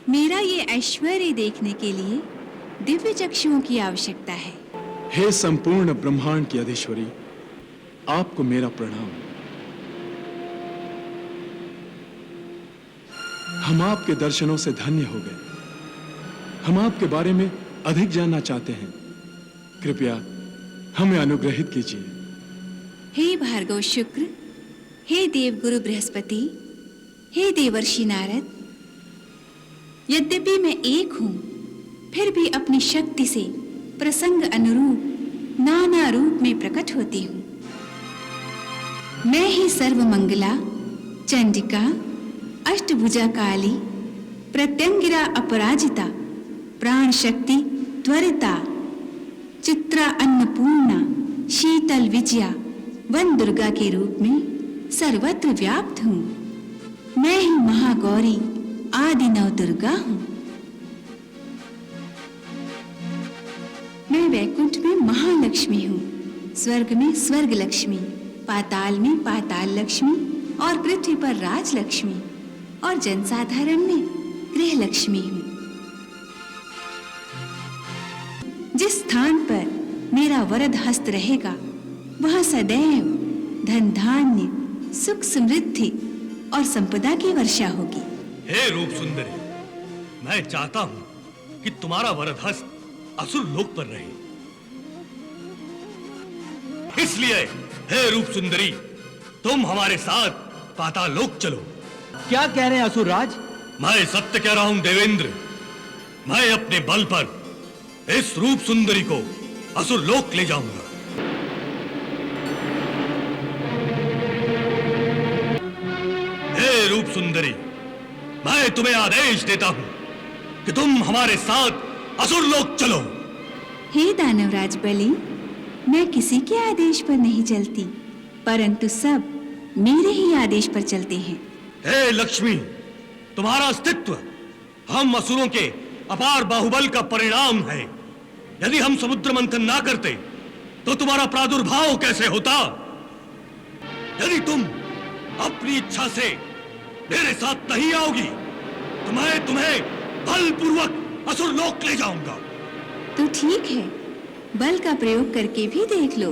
मेरा ये ऐश्वर्य देखने के लिए दिव्य चक्षुओं की आवश्यकता है। हे संपूर्ण ब्रह्मांड की अधीश्वरी, आपको मेरा प्रणाम। हम आपके दर्शनों से धन्य हो गए। हम आपके बारे में अधिक जानना चाहते हैं। कृपया हमें अनुग्रहित कीजिए। हे भार्गव शुक्र, हे देवगुरु बृहस्पति, हे देवर्षि नारद, यद्यपि मैं एक हूं, फिर भी अपनी शक्ति से प्रसंग अनुरूप नाना रूप में प्रकट होती हूं। मैं ही सर्वमंगला, चंडिका, अष्टभुजा काली, प्रत्यंगिरा अपराजिता, प्राण शक्ति त्वरिता, चित्रा अन्नपूर्णा, शीतल विजया, वन दुर्गा के रूप में सर्वत्र व्याप्त हूँ। मैं ही महागौरी आदि नव दुर्गा हूँ। मैं वैकुंठ में महालक्ष्मी हूँ, स्वर्ग में स्वर्ग लक्ष्मी, पाताल में पाताल लक्ष्मी और पृथ्वी पर राज लक्ष्मी और जनसाधारण में गृह लक्ष्मी हूँ। जिस स्थान पर मेरा वरद हस्त रहेगा, वहां सदैव धन धान्य, सुख समृद्धि और संपदा की वर्षा होगी। हे रूप सुंदरी, मैं चाहता हूं कि तुम्हारा वरद हस्त असुर लोक पर रहे। इसलिए हे रूप सुंदरी, तुम हमारे साथ पाताल लोक चलो। क्या कह रहे हैं असुरराज? मैं सत्य कह रहा हूं देवेंद्र। मैं अपने बल पर इस रूप सुंदरी को असुर लोक ले जाऊंगा। हे रूप सुंदरी, मैं तुम्हें आदेश देता हूं कि तुम हमारे साथ असुर लोक चलो। हे दानवराज बलि, मैं किसी के आदेश पर नहीं चलती, परंतु सब मेरे ही आदेश पर चलते हैं। हे लक्ष्मी, तुम्हारा अस्तित्व हम असुरों के अपार बाहुबल का परिणाम है। यदि हम समुद्र मंथन ना करते तो तुम्हारा प्रादुर्भाव कैसे होता? यदि तुम अपनी इच्छा से मेरे साथ नहीं आओगी तो मैं तुम्हें बलपूर्वक असुर लोक ले जाऊंगा। तो ठीक है, बल का प्रयोग करके भी देख लो।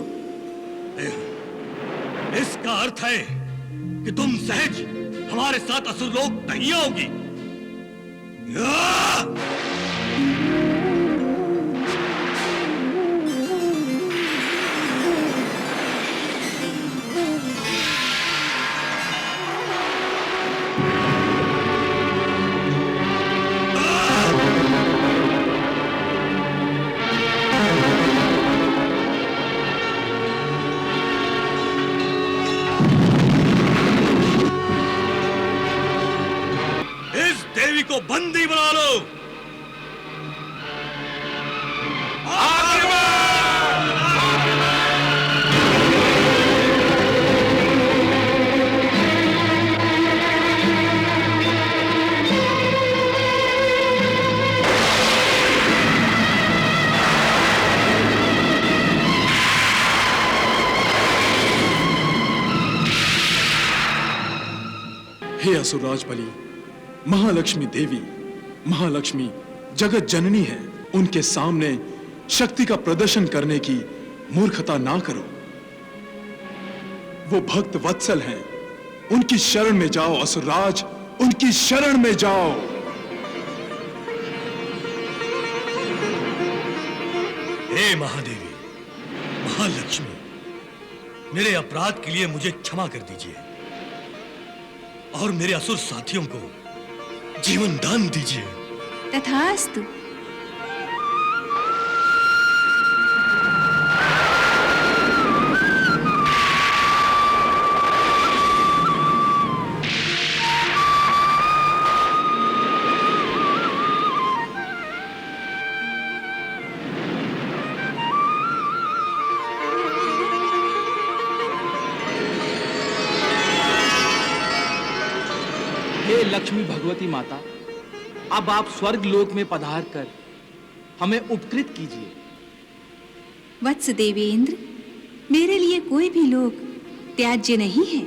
इसका अर्थ है कि तुम सहज हमारे साथ असुर लोक नहीं आओगी। को बंदी बना लो। हे असुरराज बलि, महालक्ष्मी देवी, महालक्ष्मी जगत जननी है, उनके सामने शक्ति का प्रदर्शन करने की मूर्खता ना करो। वो भक्त वत्सल हैं, उनकी शरण में जाओ असुरराज, उनकी शरण में जाओ। हे महादेवी, महालक्ष्मी, मेरे अपराध के लिए मुझे क्षमा कर दीजिए और मेरे असुर साथियों को जीवन दान दीजिए। तथास्तु। हे लक्ष्मी भगवती माता, अब आप स्वर्ग लोक में पधार कर हमें उपकृत कीजिए। वत्स देवेंद्र, मेरे लिए कोई भी लोक त्याज्य नहीं है।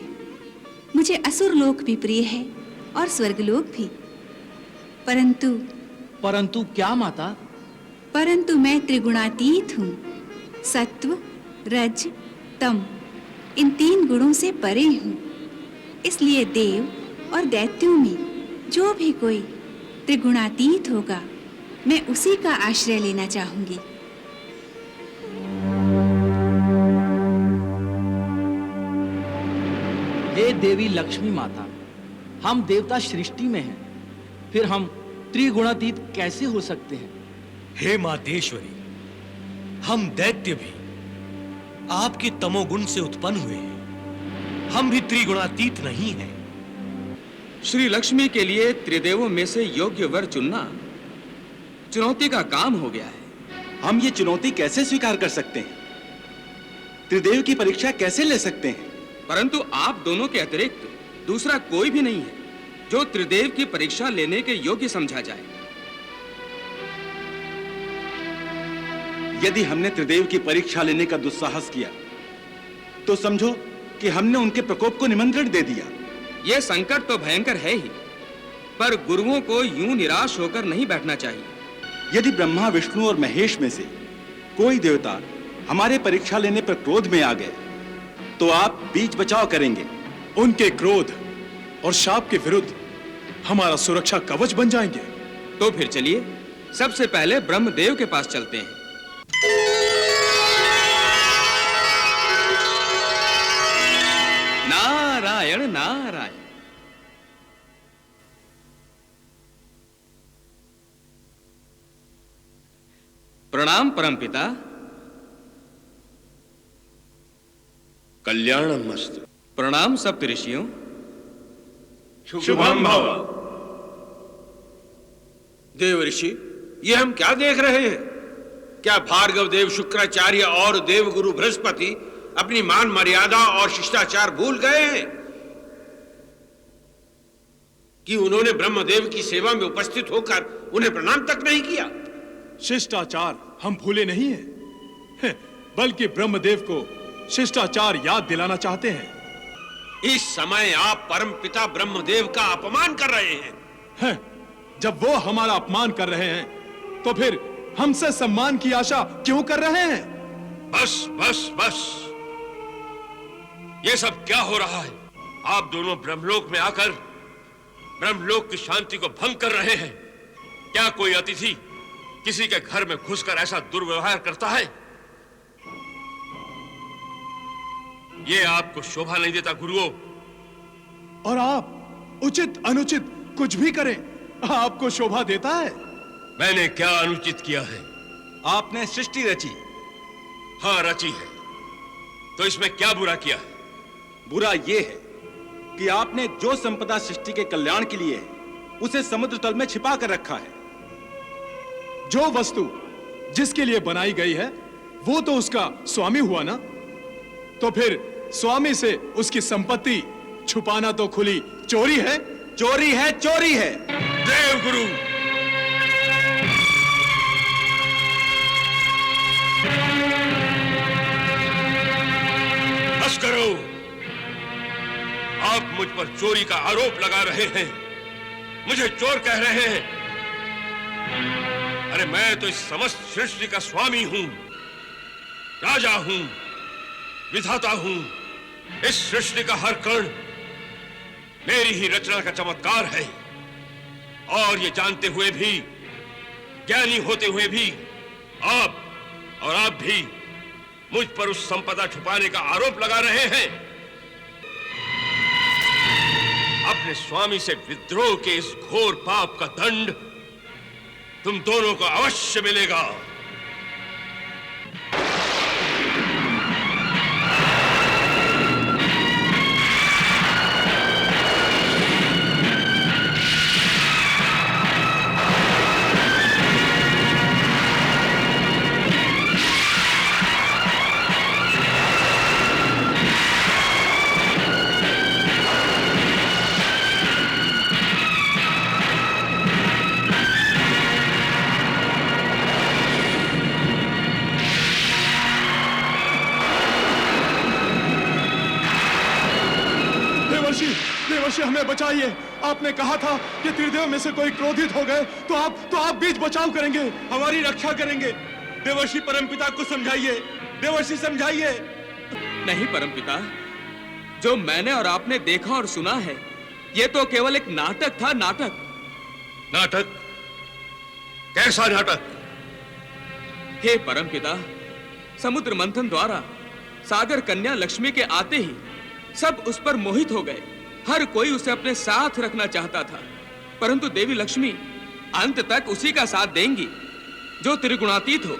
मुझे असुर लोक भी प्रिय है और स्वर्ग लोक भी। परंतु क्या माता? परंतु मैं त्रिगुणातीत हूँ। सत्व, रज, तम, इन 3 गुणों से परे हूँ। इसलिए देव और दैत्यों में जो भी कोई त्रिगुणातीत होगा, मैं उसी का आश्रय लेना चाहूंगी। हे देवी लक्ष्मी माता, हम देवता सृष्टि में हैं, फिर हम त्रिगुणातीत कैसे हो सकते हैं? हे मातेश्वरी, हम दैत्य भी आपके तमोगुण से उत्पन्न हुए हैं। हम भी त्रिगुणातीत नहीं हैं। श्री लक्ष्मी के लिए त्रिदेवों में से योग्य वर चुनना चुनौती का काम हो गया है। हम ये चुनौती कैसे स्वीकार कर सकते हैं? त्रिदेव की परीक्षा कैसे ले सकते हैं? परंतु आप दोनों के अतिरिक्त दूसरा कोई भी नहीं है जो त्रिदेव की परीक्षा लेने के योग्य समझा जाए। यदि हमने त्रिदेव की परीक्षा लेने का दुस्साहस किया तो समझो कि हमने उनके प्रकोप को निमंत्रण दे दिया। यह संकट तो भयंकर है ही, पर गुरुओं को यूं निराश होकर नहीं बैठना चाहिए। यदि ब्रह्मा, विष्णु और महेश में से कोई देवता हमारे परीक्षा लेने पर क्रोध में आ गए तो आप बीच बचाव करेंगे। उनके क्रोध और शाप के विरुद्ध हमारा सुरक्षा कवच बन जाएंगे। तो फिर चलिए सबसे पहले ब्रह्मदेव के पास चलते हैं। नारायण नारायण। प्रणाम परमपिता। कल्याणमस्तु। प्रणाम सप्तऋषियों। शुभम भव। देव ऋषि, ये हम क्या देख रहे हैं? क्या भार्गव देव शुक्राचार्य और देवगुरु बृहस्पति अपनी मान मर्यादा और शिष्टाचार भूल गए हैं कि उन्होंने ब्रह्मदेव की सेवा में उपस्थित होकर उन्हें प्रणाम तक नहीं किया। शिष्टाचार हम भूले नहीं हैं, बल्कि ब्रह्मदेव को शिष्टाचार याद दिलाना चाहते हैं। इस समय आप परम पिता ब्रह्मदेव का अपमान कर रहे हैं। जब वो हमारा अपमान कर रहे हैं तो फिर हमसे सम्मान की आशा क्यों कर रहे हैं? बस बस बस, ये सब क्या हो रहा है? आप दोनों ब्रह्मलोक में आकर ब्रह्मलोक की शांति को भंग कर रहे हैं। क्या कोई अतिथि किसी के घर में घुसकर ऐसा दुर्व्यवहार करता है? ये आपको शोभा नहीं देता गुरुओं। और आप उचित अनुचित कुछ भी करें, आपको शोभा देता है? मैंने क्या अनुचित किया है? आपने सृष्टि रची। हाँ, रची है, तो इसमें क्या बुरा किया है? बुरा यह है कि आपने जो संपदा सृष्टि के कल्याण के लिए है उसे समुद्र तल में छिपा कर रखा है। जो वस्तु जिसके लिए बनाई गई है वो तो उसका स्वामी हुआ ना, तो फिर स्वामी से उसकी संपत्ति छुपाना तो खुली चोरी है। चोरी है, चोरी है। देव गुरु, बस करो। आप मुझ पर चोरी का आरोप लगा रहे हैं, मुझे चोर कह रहे हैं। अरे मैं तो इस समस्त सृष्टि का स्वामी हूं, राजा हूं, विधाता हूं। इस सृष्टि का हर कण मेरी ही रचना का चमत्कार है। और ये जानते हुए भी, ज्ञानी होते हुए भी, आप और आप भी मुझ पर उस संपदा छुपाने का आरोप लगा रहे हैं। अपने स्वामी से विद्रोह के इस घोर पाप का दंड तुम दोनों को अवश्य मिलेगा। देवर्षि, हमें बचाइए। आपने कहा था कि त्रिदेव में से कोई क्रोधित हो गए तो आप बीच बचाव करेंगे, हमारी रक्षा करेंगे। देवर्षि परमपिता को समझाइए, देवर्षि समझाइए। नहीं परमपिता, जो मैंने और आपने देखा और सुना है ये तो केवल एक नाटक था। नाटक? नाटक? कैसा नाटक? हे परमपिता, समुद्र मंथन द्वारा सागर कन्या लक्ष्मी के आते ही सब उस पर मोहित हो गए। हर कोई उसे अपने साथ रखना चाहता था, परंतु देवी लक्ष्मी अंत तक उसी का साथ देंगी जो त्रिगुणातीत हो।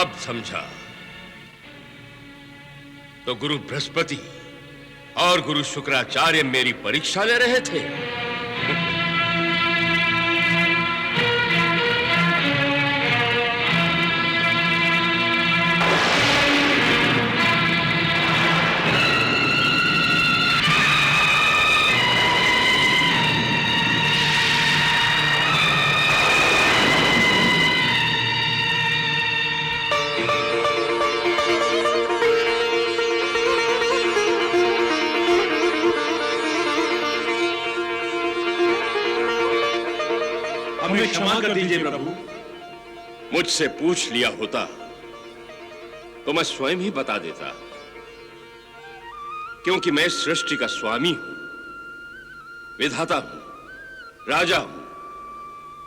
अब समझा। तो गुरु बृहस्पति और गुरु शुक्राचार्य मेरी परीक्षा ले रहे थे। हमें क्षमा कर दीजिए प्रभु। मुझसे पूछ लिया होता तो मैं स्वयं ही बता देता, क्योंकि मैं सृष्टि का स्वामी हूं, विधाता हूं, राजा हूं।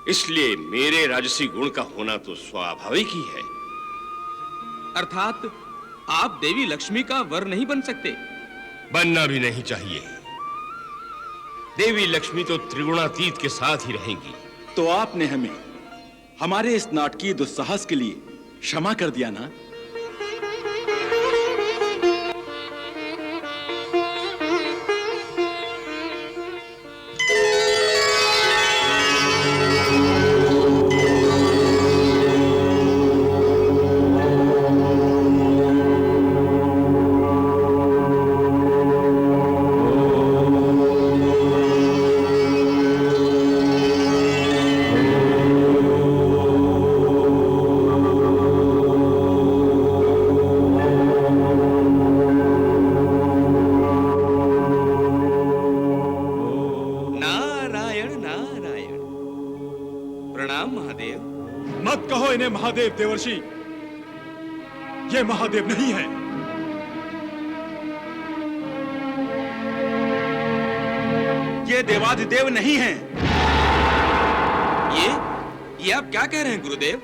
इसलिए मेरे राजसी गुण का होना तो स्वाभाविक ही है। अर्थात आप देवी लक्ष्मी का वर नहीं बन सकते? बनना भी नहीं चाहिए। देवी लक्ष्मी तो त्रिगुणातीत के साथ ही रहेंगी। तो आपने हमें हमारे इस नाटकीय दुस्साहस के लिए क्षमा कर दिया ना? मत कहो इन्हें महादेव देवर्षि, ये महादेव नहीं है। ये देवाधिदेव नहीं है। ये आप क्या कह रहे हैं गुरुदेव?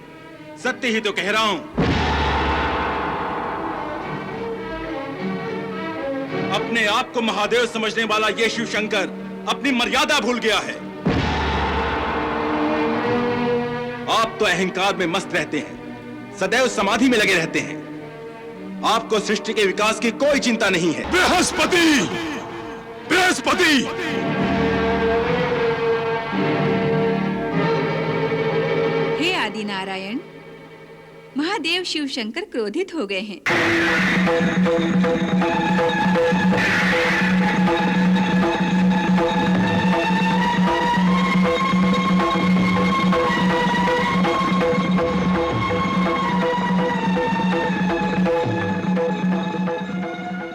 सत्य ही तो कह रहा हूं। अपने आप को महादेव समझने वाला ये शिव शंकर अपनी मर्यादा भूल गया है। आप तो अहंकार में मस्त रहते हैं, सदैव समाधि में लगे रहते हैं। आपको सृष्टि के विकास की कोई चिंता नहीं है। बृहस्पति, बृहस्पति! हे आदि नारायण, महादेव शिव शंकर क्रोधित हो गए हैं।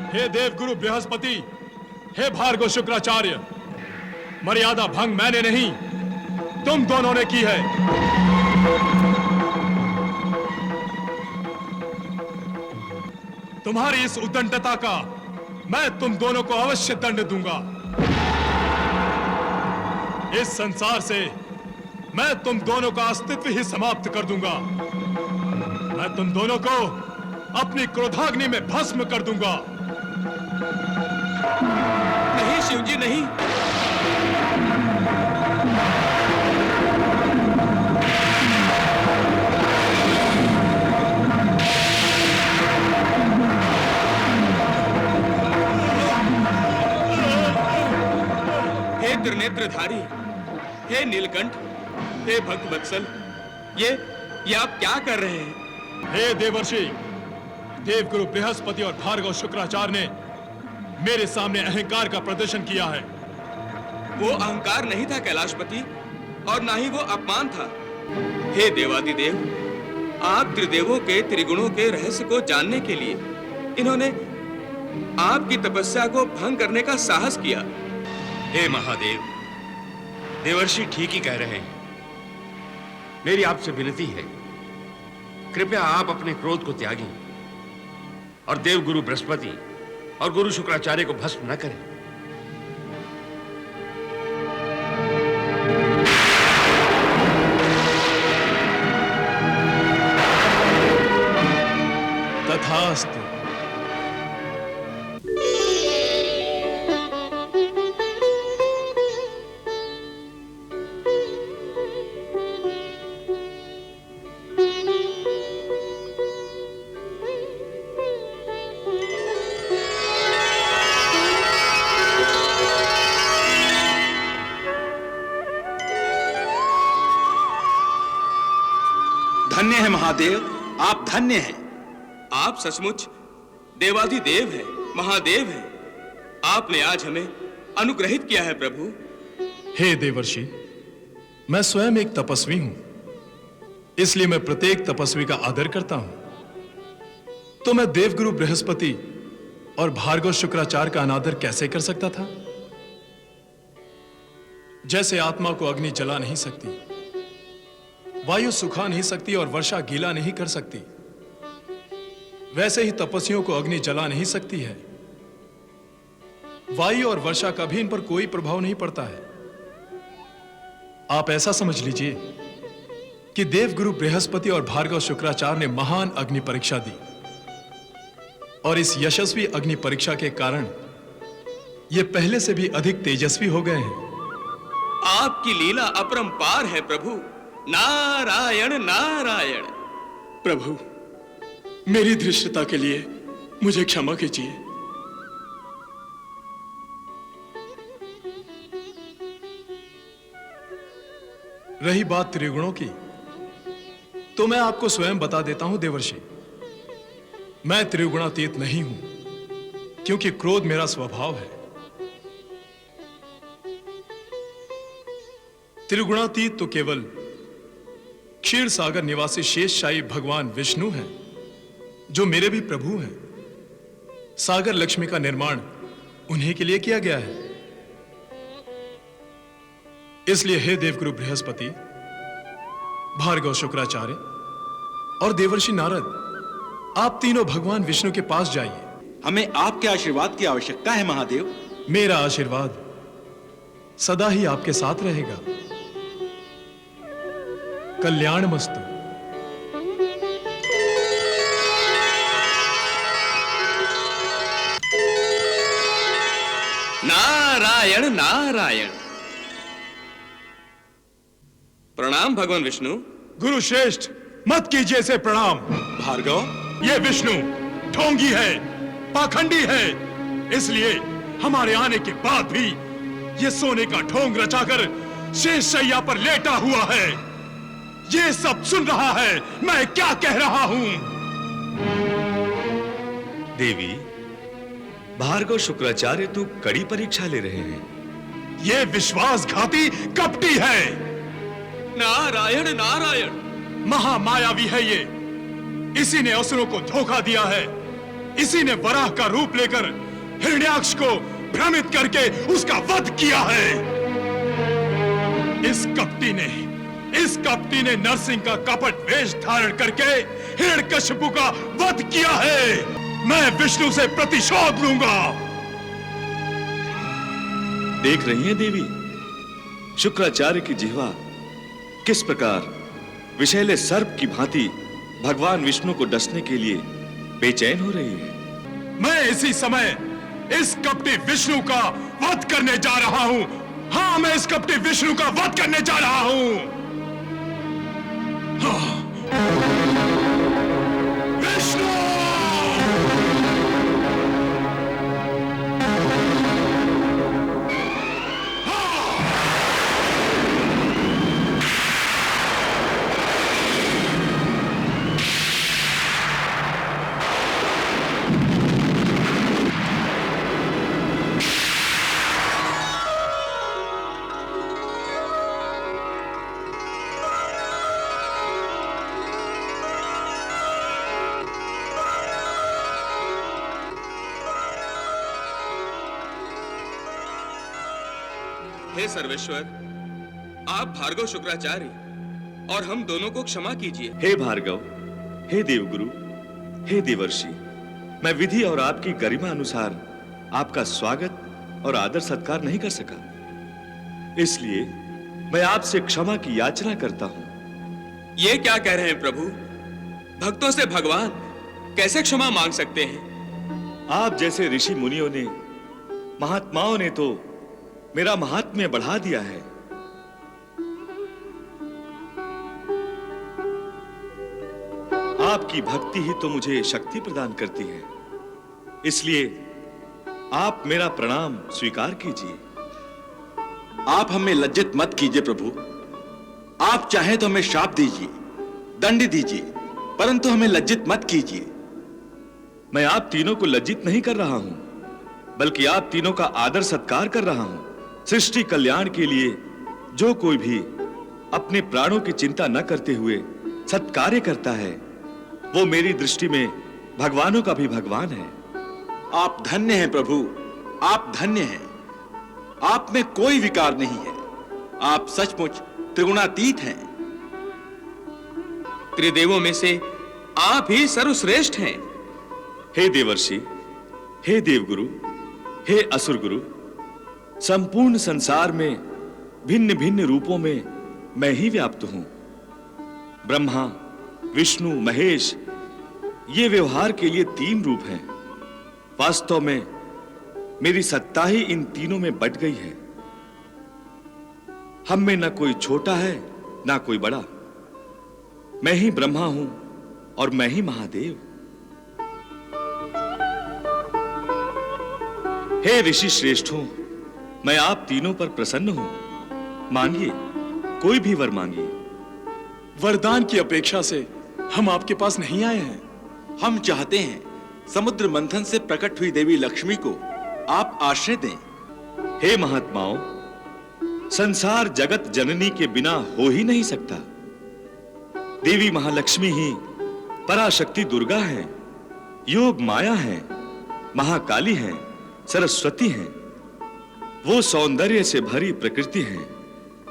हे देवगुरु बृहस्पति, हे भार्गव शुक्राचार्य, मर्यादा भंग मैंने नहीं, तुम दोनों ने की है। तुम्हारी इस उद्दंडता का मैं तुम दोनों को अवश्य दंड दूंगा। इस संसार से मैं तुम दोनों का अस्तित्व ही समाप्त कर दूंगा। मैं तुम दोनों को अपनी क्रोधाग्नि में भस्म कर दूंगा। नहीं शिवजी, नहीं। हे त्रिनेत्रधारी, हे नीलकंठ, हे भक्त वत्सल, ये आप क्या कर रहे हैं? हे देवर्षि, देवगुरु बृहस्पति और भार्गव शुक्राचार्य ने मेरे सामने अहंकार का प्रदर्शन किया है। वो अहंकार नहीं था कैलाशपति, और ना ही वो अपमान था। हे देवादिदेव, आप त्रिदेवों के त्रिगुणों के रहस्य को जानने के लिए इन्होंने आपकी तपस्या को भंग करने का साहस किया। हे महादेव, देवर्षि ठीक ही कह रहे हैं। मेरी आपसे विनती है, कृपया आप अपने क्रोध को त्यागें और देवगुरु बृहस्पति और गुरु शुक्राचार्य को भस्म न करें। तथास्तु। धन्य है महादेव, आप धन्य हैं। आप सचमुच देवाधिदेव हैं, महादेव हैं। आपने आज हमें अनुग्रहित किया है प्रभु। हे देवर्षि, मैं स्वयं एक तपस्वी हूं, इसलिए मैं प्रत्येक तपस्वी का आदर करता हूं। तो मैं देवगुरु बृहस्पति और भार्गव शुक्राचार्य का अनादर कैसे कर सकता था? जैसे आत्मा को अग्नि जला नहीं सकती, वायु सुखा नहीं सकती और वर्षा गीला नहीं कर सकती, वैसे ही तपस्वियों को अग्नि जला नहीं सकती है। वायु और वर्षा का भी इन पर कोई प्रभाव नहीं पड़ता है। आप ऐसा समझ लीजिए कि देवगुरु बृहस्पति और भार्गव शुक्राचार्य ने महान अग्नि परीक्षा दी, और इस यशस्वी अग्नि परीक्षा के कारण ये पहले से भी अधिक तेजस्वी हो गए हैं। आपकी लीला अपरंपार है प्रभु। नारायण नारायण। प्रभु, मेरी धृष्टता के लिए मुझे क्षमा कीजिए। रही बात त्रिगुणों की, तो मैं आपको स्वयं बता देता हूं देवर्षि, मैं त्रिगुणातीत नहीं हूं, क्योंकि क्रोध मेरा स्वभाव है। त्रिगुणातीत तो केवल क्षीर सागर निवासी शेषशाही भगवान विष्णु हैं, जो मेरे भी प्रभु हैं। सागर लक्ष्मी का निर्माण उन्हीं के लिए किया गया है। इसलिए हे देवगुरु बृहस्पति, भार्गव शुक्राचार्य और देवर्षि नारद, आप तीनों भगवान विष्णु के पास जाइए। हमें आपके आशीर्वाद की आवश्यकता है महादेव। मेरा आशीर्वाद सदा ही आपके साथ रहेगा। कल्याणमस्तु। नारायण नारायण। प्रणाम भगवान विष्णु। गुरु श्रेष्ठ, मत कीजिए इसे प्रणाम। भार्गव, ये विष्णु ढोंगी है, पाखंडी है, इसलिए हमारे आने के बाद भी ये सोने का ढोंग रचाकर शेष शैया पर लेटा हुआ है। ये सब सुन रहा है मैं क्या कह रहा हूं। देवी, भार्गव शुक्राचार्य तो कड़ी परीक्षा ले रहे हैं। ये विश्वासघाती कपटी है। नारायण नारायण। महामायावी है ये। इसी ने असुरों को धोखा दिया है। इसी ने वराह का रूप लेकर हिरण्याक्ष को भ्रमित करके उसका वध किया है। इस कपटी ने नरसिंह का कपट वेश धारण करके हिरण्यकशिपु का वध किया है। मैं विष्णु से प्रतिशोध लूंगा। देख रही हैं देवी, शुक्राचार्य की जिह्वा किस प्रकार विषैले सर्प की भांति भगवान विष्णु को डसने के लिए बेचैन हो रही है। मैं इसी समय इस कपटी विष्णु का वध करने जा रहा हूं। हाँ, मैं इस कपटी विष्णु का वध करने जा रहा हूं। विष्णु! हे सर्वेश्वर, आप भार्गव शुक्राचार्य और हम दोनों को क्षमा कीजिए। हे भार्गव, हे देवगुरु, हे देवर्षि, मैं विधि और आपकी गरिमा अनुसार आपका स्वागत और आदर सत्कार नहीं कर सका, इसलिए मैं आपसे क्षमा की याचना करता हूं। ये क्या कह रहे हैं प्रभु? भक्तों से भगवान कैसे क्षमा मांग सकते हैं? आप जैसे ऋषि मुनियों ने, महात्माओं ने तो मेरा महात्म्य बढ़ा दिया है। आपकी भक्ति ही तो मुझे शक्ति प्रदान करती है, इसलिए आप मेरा प्रणाम स्वीकार कीजिए। आप हमें लज्जित मत कीजिए प्रभु। आप चाहें तो हमें शाप दीजिए, दंड दीजिए, परंतु हमें लज्जित मत कीजिए। मैं आप तीनों को लज्जित नहीं कर रहा हूं, बल्कि आप तीनों का आदर सत्कार कर रहा हूं। सृष्टि कल्याण के लिए जो कोई भी अपने प्राणों की चिंता न करते हुए सत्कार्य करता है, वो मेरी दृष्टि में भगवानों का भी भगवान है। आप धन्य हैं प्रभु, आप धन्य हैं। आप में कोई विकार नहीं है। आप सचमुच त्रिगुणातीत हैं। त्रिदेवों में से आप ही सर्वश्रेष्ठ हैं। हे देवर्षि, हे देवगुरु, हे असुर गुरु, संपूर्ण संसार में भिन्न भिन्न रूपों में मैं ही व्याप्त हूं। ब्रह्मा, विष्णु, महेश, ये व्यवहार के लिए तीन रूप हैं। वास्तव में मेरी सत्ता ही इन तीनों में बट गई है। हम में न कोई छोटा है न कोई बड़ा। मैं ही ब्रह्मा हूं और मैं ही महादेव। हे ऋषि श्रेष्ठों, मैं आप तीनों पर प्रसन्न हूं। मांगिए, कोई भी वर मांगिए। वरदान की अपेक्षा से हम आपके पास नहीं आए हैं। हम चाहते हैं समुद्र मंथन से प्रकट हुई देवी लक्ष्मी को आप आश्रय दें। हे महात्माओं, संसार जगत जननी के बिना हो ही नहीं सकता। देवी महालक्ष्मी ही पराशक्ति दुर्गा है, योग माया है, महाकाली है, सरस्वती है। वो सौंदर्य से भरी प्रकृति है,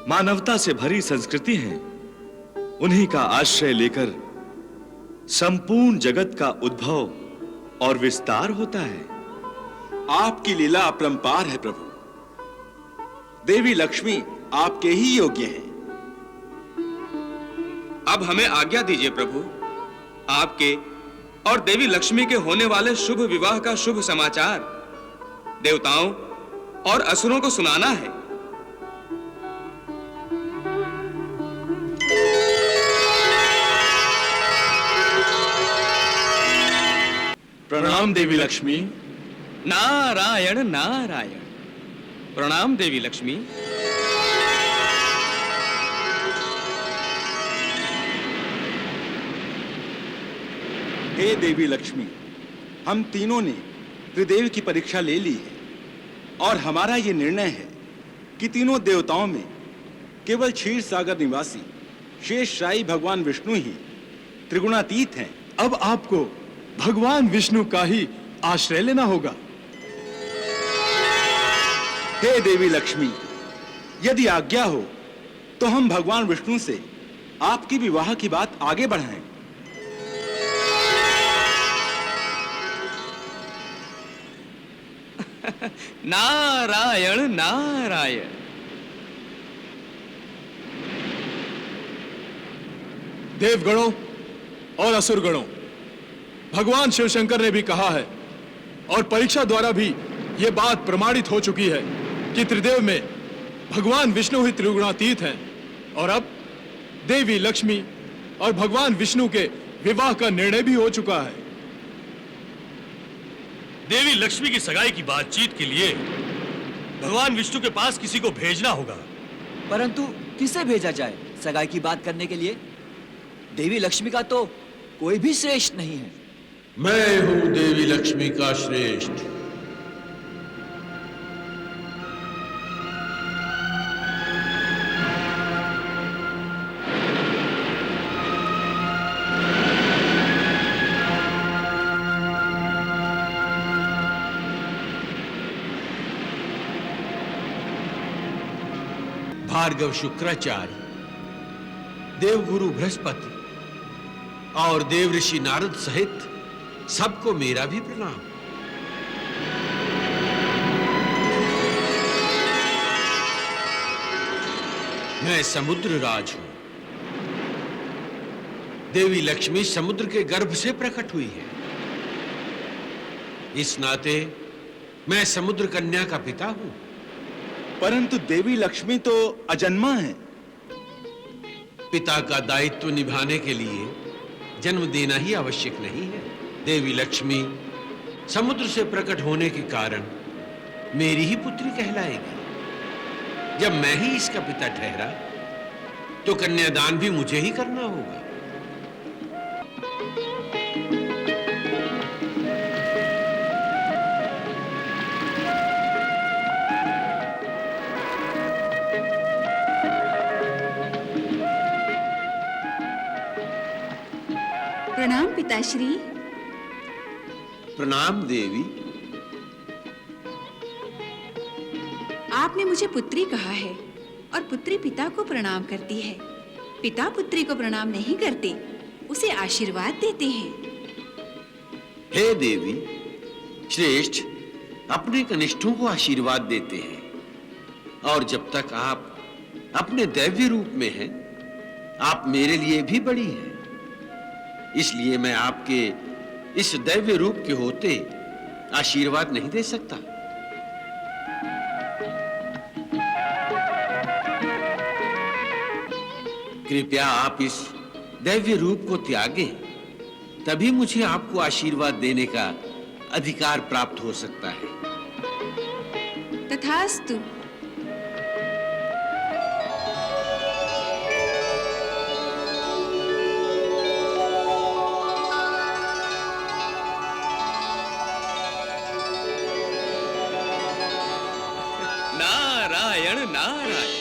मानवता से भरी संस्कृति है। उन्हीं का आश्रय लेकर संपूर्ण जगत का उद्भव और विस्तार होता है। आपकी लीला अपरंपार है प्रभु। देवी लक्ष्मी आपके ही योग्य हैं। अब हमें आज्ञा दीजिए प्रभु, आपके और देवी लक्ष्मी के होने वाले शुभ विवाह का शुभ समाचार देवताओं और असुरों को सुनाना है। प्रणाम देवी लक्ष्मी। नारायण नारायण। प्रणाम देवी लक्ष्मी। हे देवी लक्ष्मी, हम तीनों ने त्रिदेव की परीक्षा ले ली है और हमारा ये निर्णय है कि तीनों देवताओं में केवल क्षीर सागर निवासी शेषशायी भगवान विष्णु ही त्रिगुणातीत हैं। अब आपको भगवान विष्णु का ही आश्रय लेना होगा। हे देवी लक्ष्मी, यदि आज्ञा हो तो हम भगवान विष्णु से आपकी विवाह की बात आगे बढ़ाएं। नारायण नारायण। देवगणों और असुरगणों, भगवान शिव शंकर ने भी कहा है और परीक्षा द्वारा भी यह बात प्रमाणित हो चुकी है कि त्रिदेव में भगवान विष्णु ही त्रिगुणातीत हैं। और अब देवी लक्ष्मी और भगवान विष्णु के विवाह का निर्णय भी हो चुका है। देवी लक्ष्मी की सगाई की बातचीत के लिए भगवान विष्णु के पास किसी को भेजना होगा। परंतु किसे भेजा जाए सगाई की बात करने के लिए? देवी लक्ष्मी का तो कोई भी श्रेष्ठ नहीं है। मैं हूं देवी लक्ष्मी का श्रेष्ठ। भार्गव शुक्राचार्य, देवगुरु बृहस्पति और देव ऋषि नारद सहित सबको मेरा भी प्रणाम। मैं समुद्र राज हूं। देवी लक्ष्मी समुद्र के गर्भ से प्रकट हुई है। इस नाते मैं समुद्र कन्या का पिता हूं। परंतु देवी लक्ष्मी तो अजन्मा है। पिता का दायित्व निभाने के लिए जन्म देना ही आवश्यक नहीं है। देवी लक्ष्मी समुद्र से प्रकट होने के कारण मेरी ही पुत्री कहलाएगी। जब मैं ही इसका पिता ठहरा तो कन्यादान भी मुझे ही करना होगा। प्रणाम पिताश्री। प्रणाम देवी। आपने मुझे पुत्री कहा है और पुत्री पिता को प्रणाम करती है। पिता पुत्री को प्रणाम नहीं करते, उसे आशीर्वाद देते हैं। हे देवी, श्रेष्ठ अपने कनिष्ठों को आशीर्वाद देते हैं और जब तक आप अपने दैव्य रूप में हैं, आप मेरे लिए भी बड़ी हैं। इसलिए मैं आपके इस दैव्य रूप के होते आशीर्वाद नहीं दे सकता। कृपया आप इस दैव्य रूप को त्यागें, तभी मुझे आपको आशीर्वाद देने का अधिकार प्राप्त हो सकता है। तथास्तु। नारायण नारायण।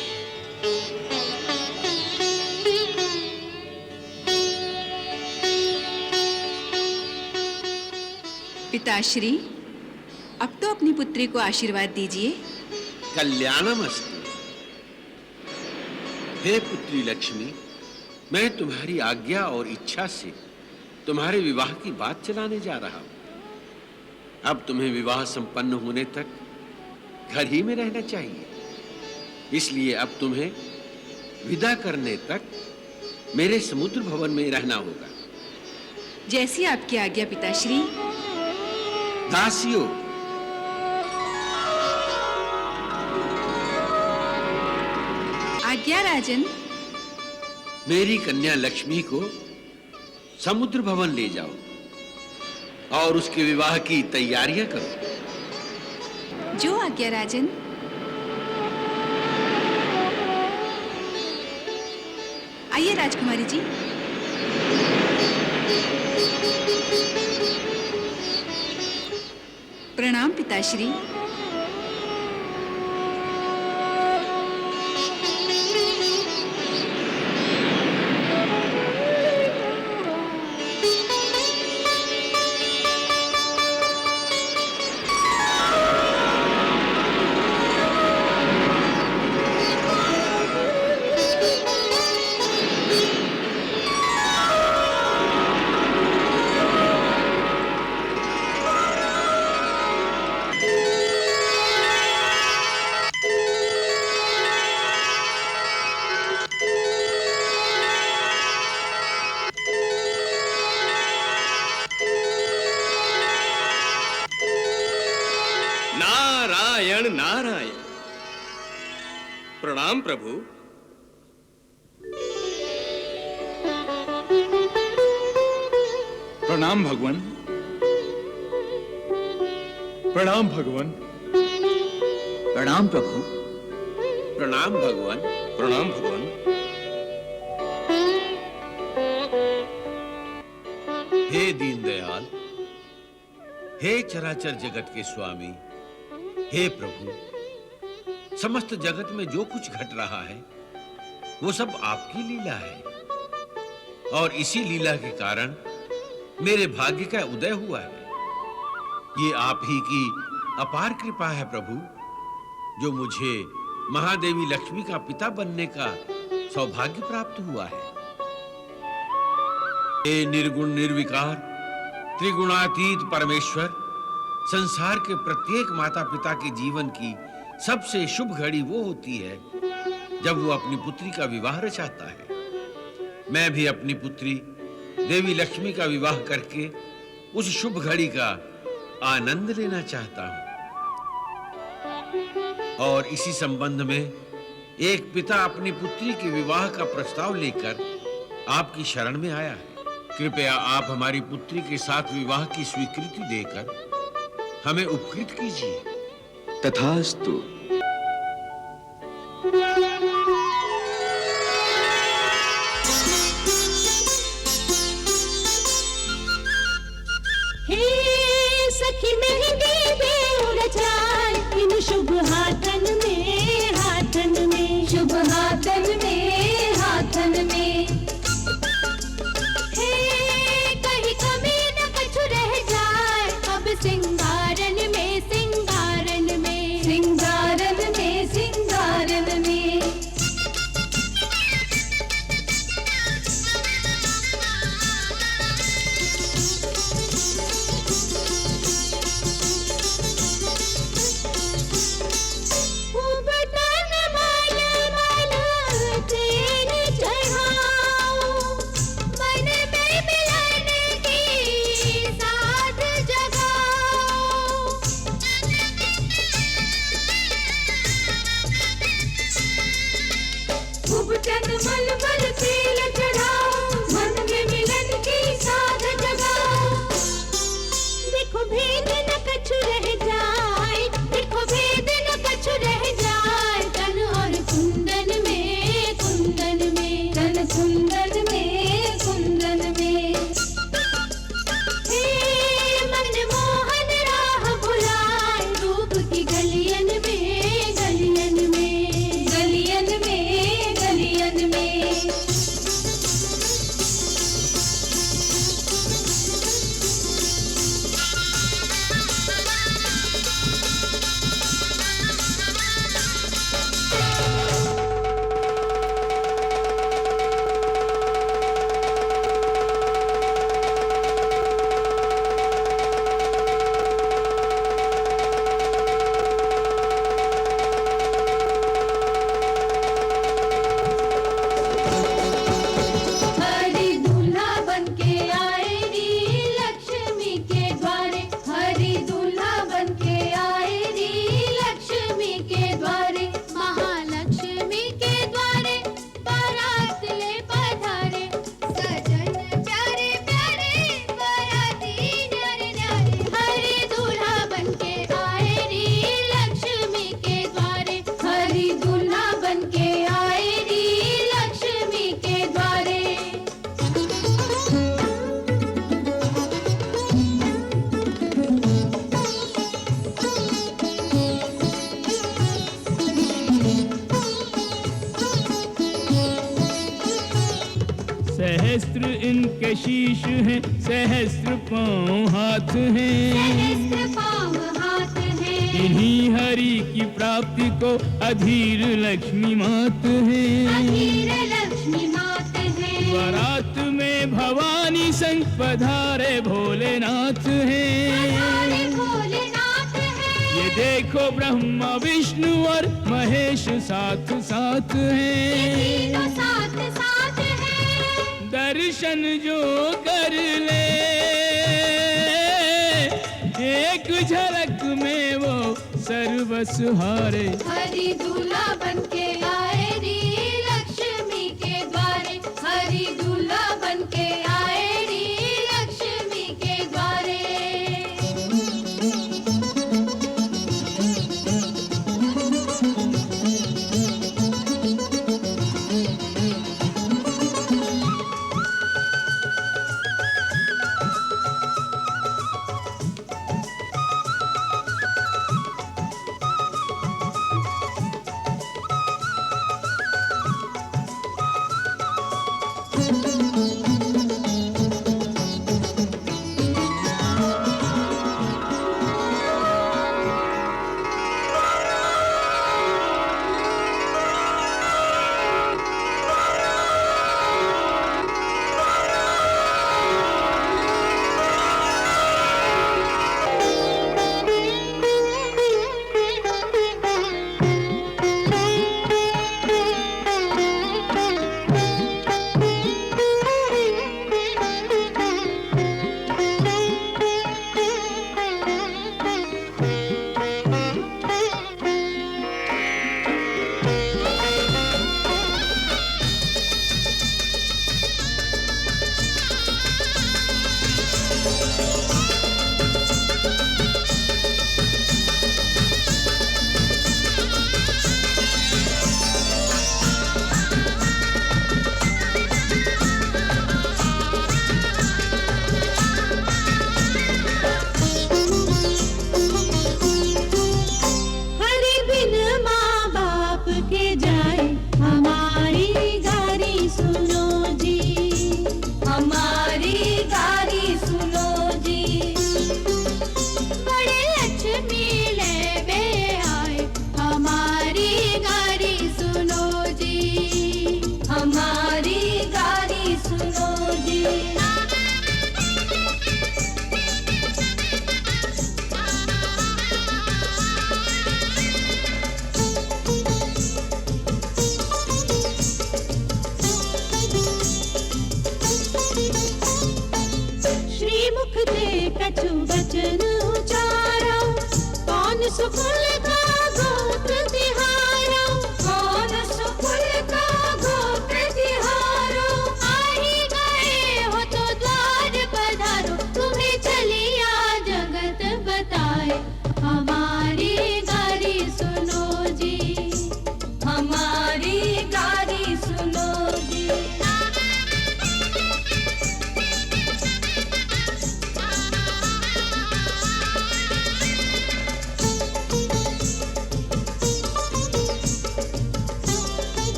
पिताश्री, अब तो अपनी पुत्री को आशीर्वाद दीजिए। कल्याणमस्तु। हे पुत्री लक्ष्मी, मैं तुम्हारी आज्ञा और इच्छा से तुम्हारे विवाह की बात चलाने जा रहा हूं। अब तुम्हें विवाह संपन्न होने तक घर ही में रहना चाहिए, इसलिए अब तुम्हें विदा करने तक मेरे समुद्र भवन में रहना होगा। जैसी आपकी आज्ञा पिताश्री। दासियों, आज्ञा राजन। मेरी कन्या लक्ष्मी को समुद्र भवन ले जाओ और उसके विवाह की तैयारियां करो। जो आज्ञा राजन। आइए राजकुमारी जी। प्रणाम पिताश्री। नारायण नारायण। प्रणाम प्रभु। प्रणाम भगवान। प्रणाम भगवान। प्रणाम प्रभु। प्रणाम भगवान। प्रणाम भगवान। हे दीनदयाल, हे चराचर जगत के स्वामी, हे प्रभु, समस्त जगत में जो कुछ घट रहा है वो सब आपकी लीला है, और इसी लीला के कारण मेरे भाग्य का उदय हुआ है। ये आप ही की अपार कृपा है प्रभु, जो मुझे महादेवी लक्ष्मी का पिता बनने का सौभाग्य प्राप्त हुआ है। हे निर्गुण निर्विकार त्रिगुणातीत परमेश्वर, संसार के प्रत्येक माता पिता के जीवन की सबसे शुभ घड़ी वो होती है जब वो अपनी पुत्री का विवाह रचाता है। मैं भी अपनी पुत्री देवी लक्ष्मी का विवाह करके उस शुभ घड़ी का आनंद लेना चाहता हूं, और इसी संबंध में एक पिता अपनी पुत्री के विवाह का प्रस्ताव लेकर आपकी शरण में आया है। कृपया आप हमारी पुत्री के साथ विवाह की स्वीकृति देकर हमें उपकृत कीजिए। तथास्तु। हे सखी मेहंदी पे उड़ जाए इन शुभ हाथन में शुभ हाथन में हे कहीं कमी न कछु रह जाए अब सिंगारन में सहस्त्र इनके शीश हैं, सहस्त्र पांव हाथ हैं, सहस्त्र पांव हाथ हैं। इन्हीं हरि की प्राप्ति को अधीर लक्ष्मी मात है, अधीर लक्ष्मी मात है। बारात में भवानी संग पधारे भोलेनाथ हैं, पधारे भोलेनाथ हैं। ये देखो ब्रह्मा विष्णु और महेश साथ साथ हैं, तीनों साथ साथ हैं। दर्शन जो कर ले एक झलक में वो सर्वस हारे। हरि दूल्हा बनके आए री लक्ष्मी के द्वारे, हरि दूल्हा बनके आए री लक्ष्मी के द्वारे।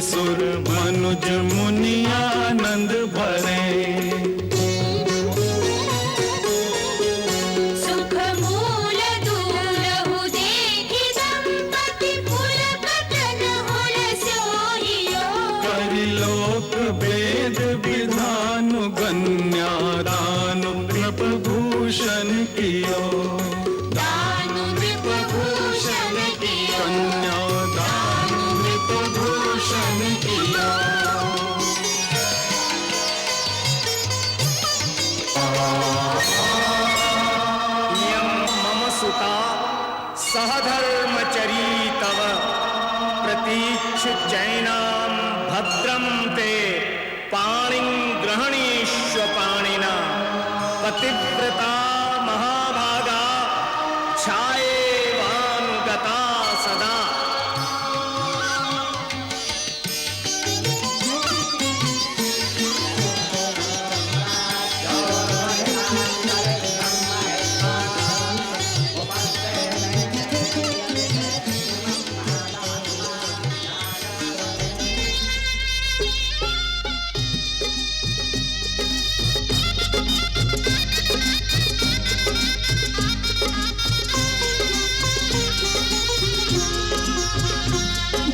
सुर मनुज मुनियानंद भरे सुख मूल दूलहु देखि दंपति फूल कटन हुल सोहियो परिलोक वेद विधान गण्यादानु नृपभूषण कियो दानु नृपभूषण कियो कन्यादानु नृपभूषण कियो इयं मम सुता सहधर्मचरी तव प्रतीक्ष जैनां भद्रं ते पाणिं ग्रहणीष्व पाणिना पतिव्रता महाभागा छायेवानुगता सदा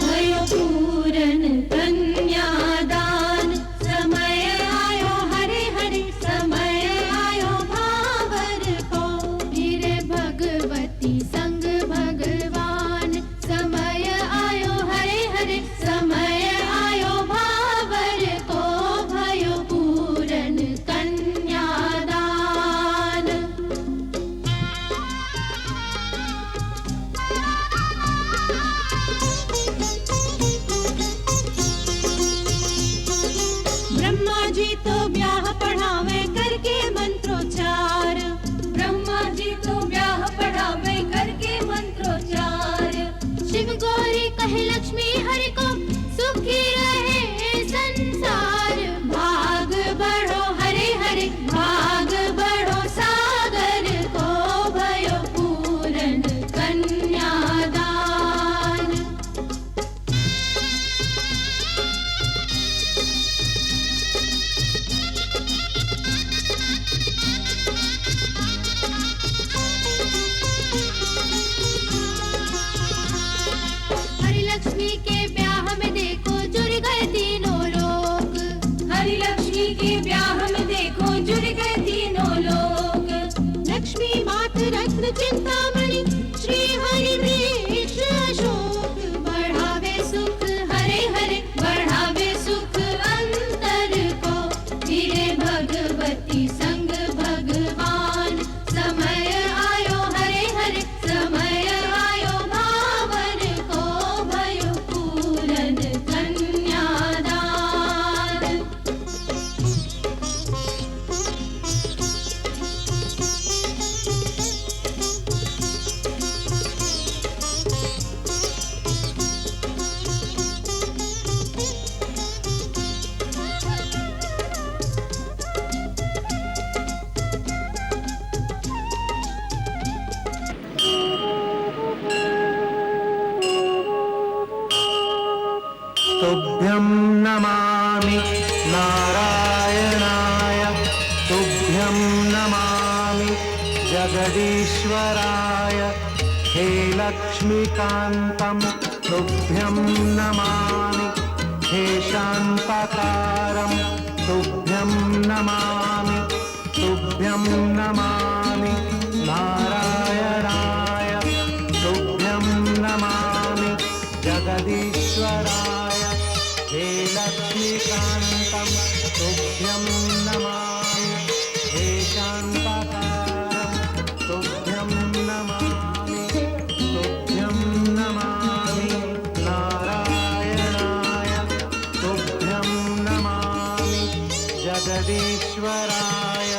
भयो पूरन कन्यादान समय आयो हरे हरे समय आयो भावर को फिर भगवती संग भगवान समय आयो हरे हरे समय आयो भावर को भयो पूरन कन्यादान ब्रह्मा जी तो ब्याह पढ़ावे करके मंत्रोच्चार ब्रह्मा जी तो ब्याह पढ़ावे करके मंत्रोच्चार शिव गौरी कहे लक्ष्मी हरि को सुखी रहे संसार भाग बढ़ो हरे हरे भाग बढ़ो सागर को भयो पूरन कन्यादान हरि लक्ष्मी के ब्याह में देखो जुड़ गए तीनों लोग हरि लक्ष्मी के ब्याह में देखो जुड़ गए तीनों लोग लक्ष्मी मात रत्न चिंतामणि श्री हरि वृक्ष अशोक बढ़ावे सुख हरे हरे बढ़ावे सुख अंतर को फिरे भगवती संग भगवान समय आयो हरे हरे समय आयो भावर को भयो पूरन कन्यादान तुभ्यं नमामि नारायणाय तुभ्यं नमामि जगदीश्वराय हे लक्ष्मीकान्तं तुभ्यं नमामि हे शान्ताकारं तुभ्यं नमामि तुभ्यं नमामि नारायणाय तुभ्यं नमामि जगदीश्वराय हे लक्ष्मीकान्तं तुभ्यं नमामि हे शान्ताकारं तुभ्यं नमामि तुभ्यं नमामि नारायणाय तुभ्यं नमामि जगदीश्वराय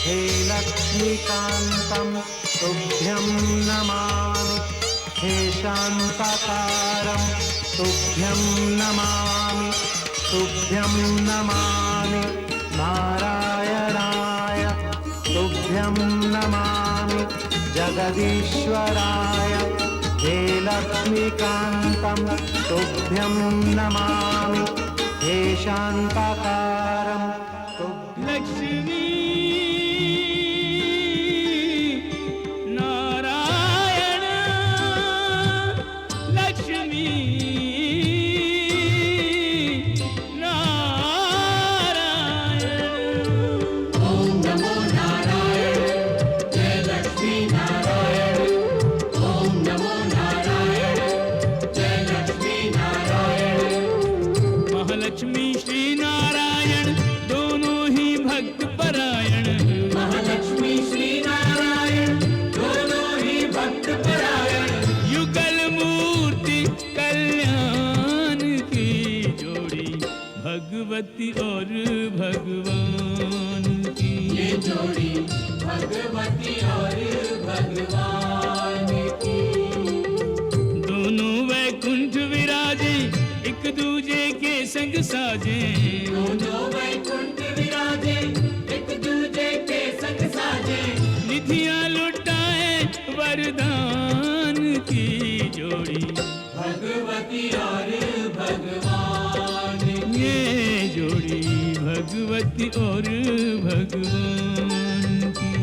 हे लक्ष्मीकान्तं तुभ्यं नमामि हे शान्ताकारं तुभ्यं नमामि तुभ्यं नमामि नारायणाय तुभ्यं नमामि जगदीश्वराय हे लक्ष्मीकान्तं तुभ्यं नमामि हे शान्ताकारं लक्ष्मी नारायण लक्ष्मी महालक्ष्मी श्री नारायण दोनों ही भक्त परायण महालक्ष्मी श्री नारायण दोनों ही भक्त परायण युगल मूर्ति कल्याण की जोड़ी भगवती और भगवान की ये जोड़ी भगवती और भगवान की दोनों वैकुंठ विराजे एक दूजे के संग साजे दोनों वैकुंठ विराजे एक दूजे के संग साजे निधियां लुटाए वरदान की जोड़ी भगवती और भगवान ये जोड़ी भगवती और भगवान की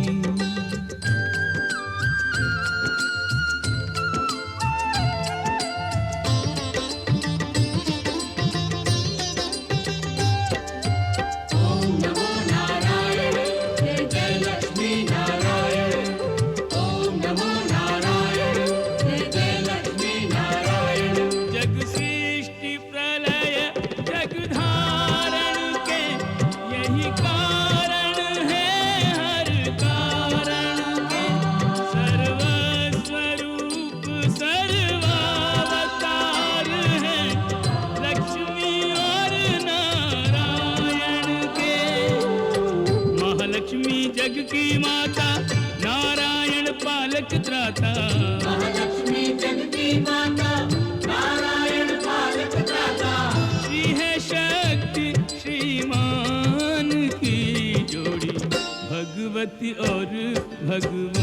जग की माता नारायण पालक त्राता महालक्ष्मी जग की माता नारायण पालक त्राता श्री है शक्ति श्रीमान की जोड़ी भगवती और भगवान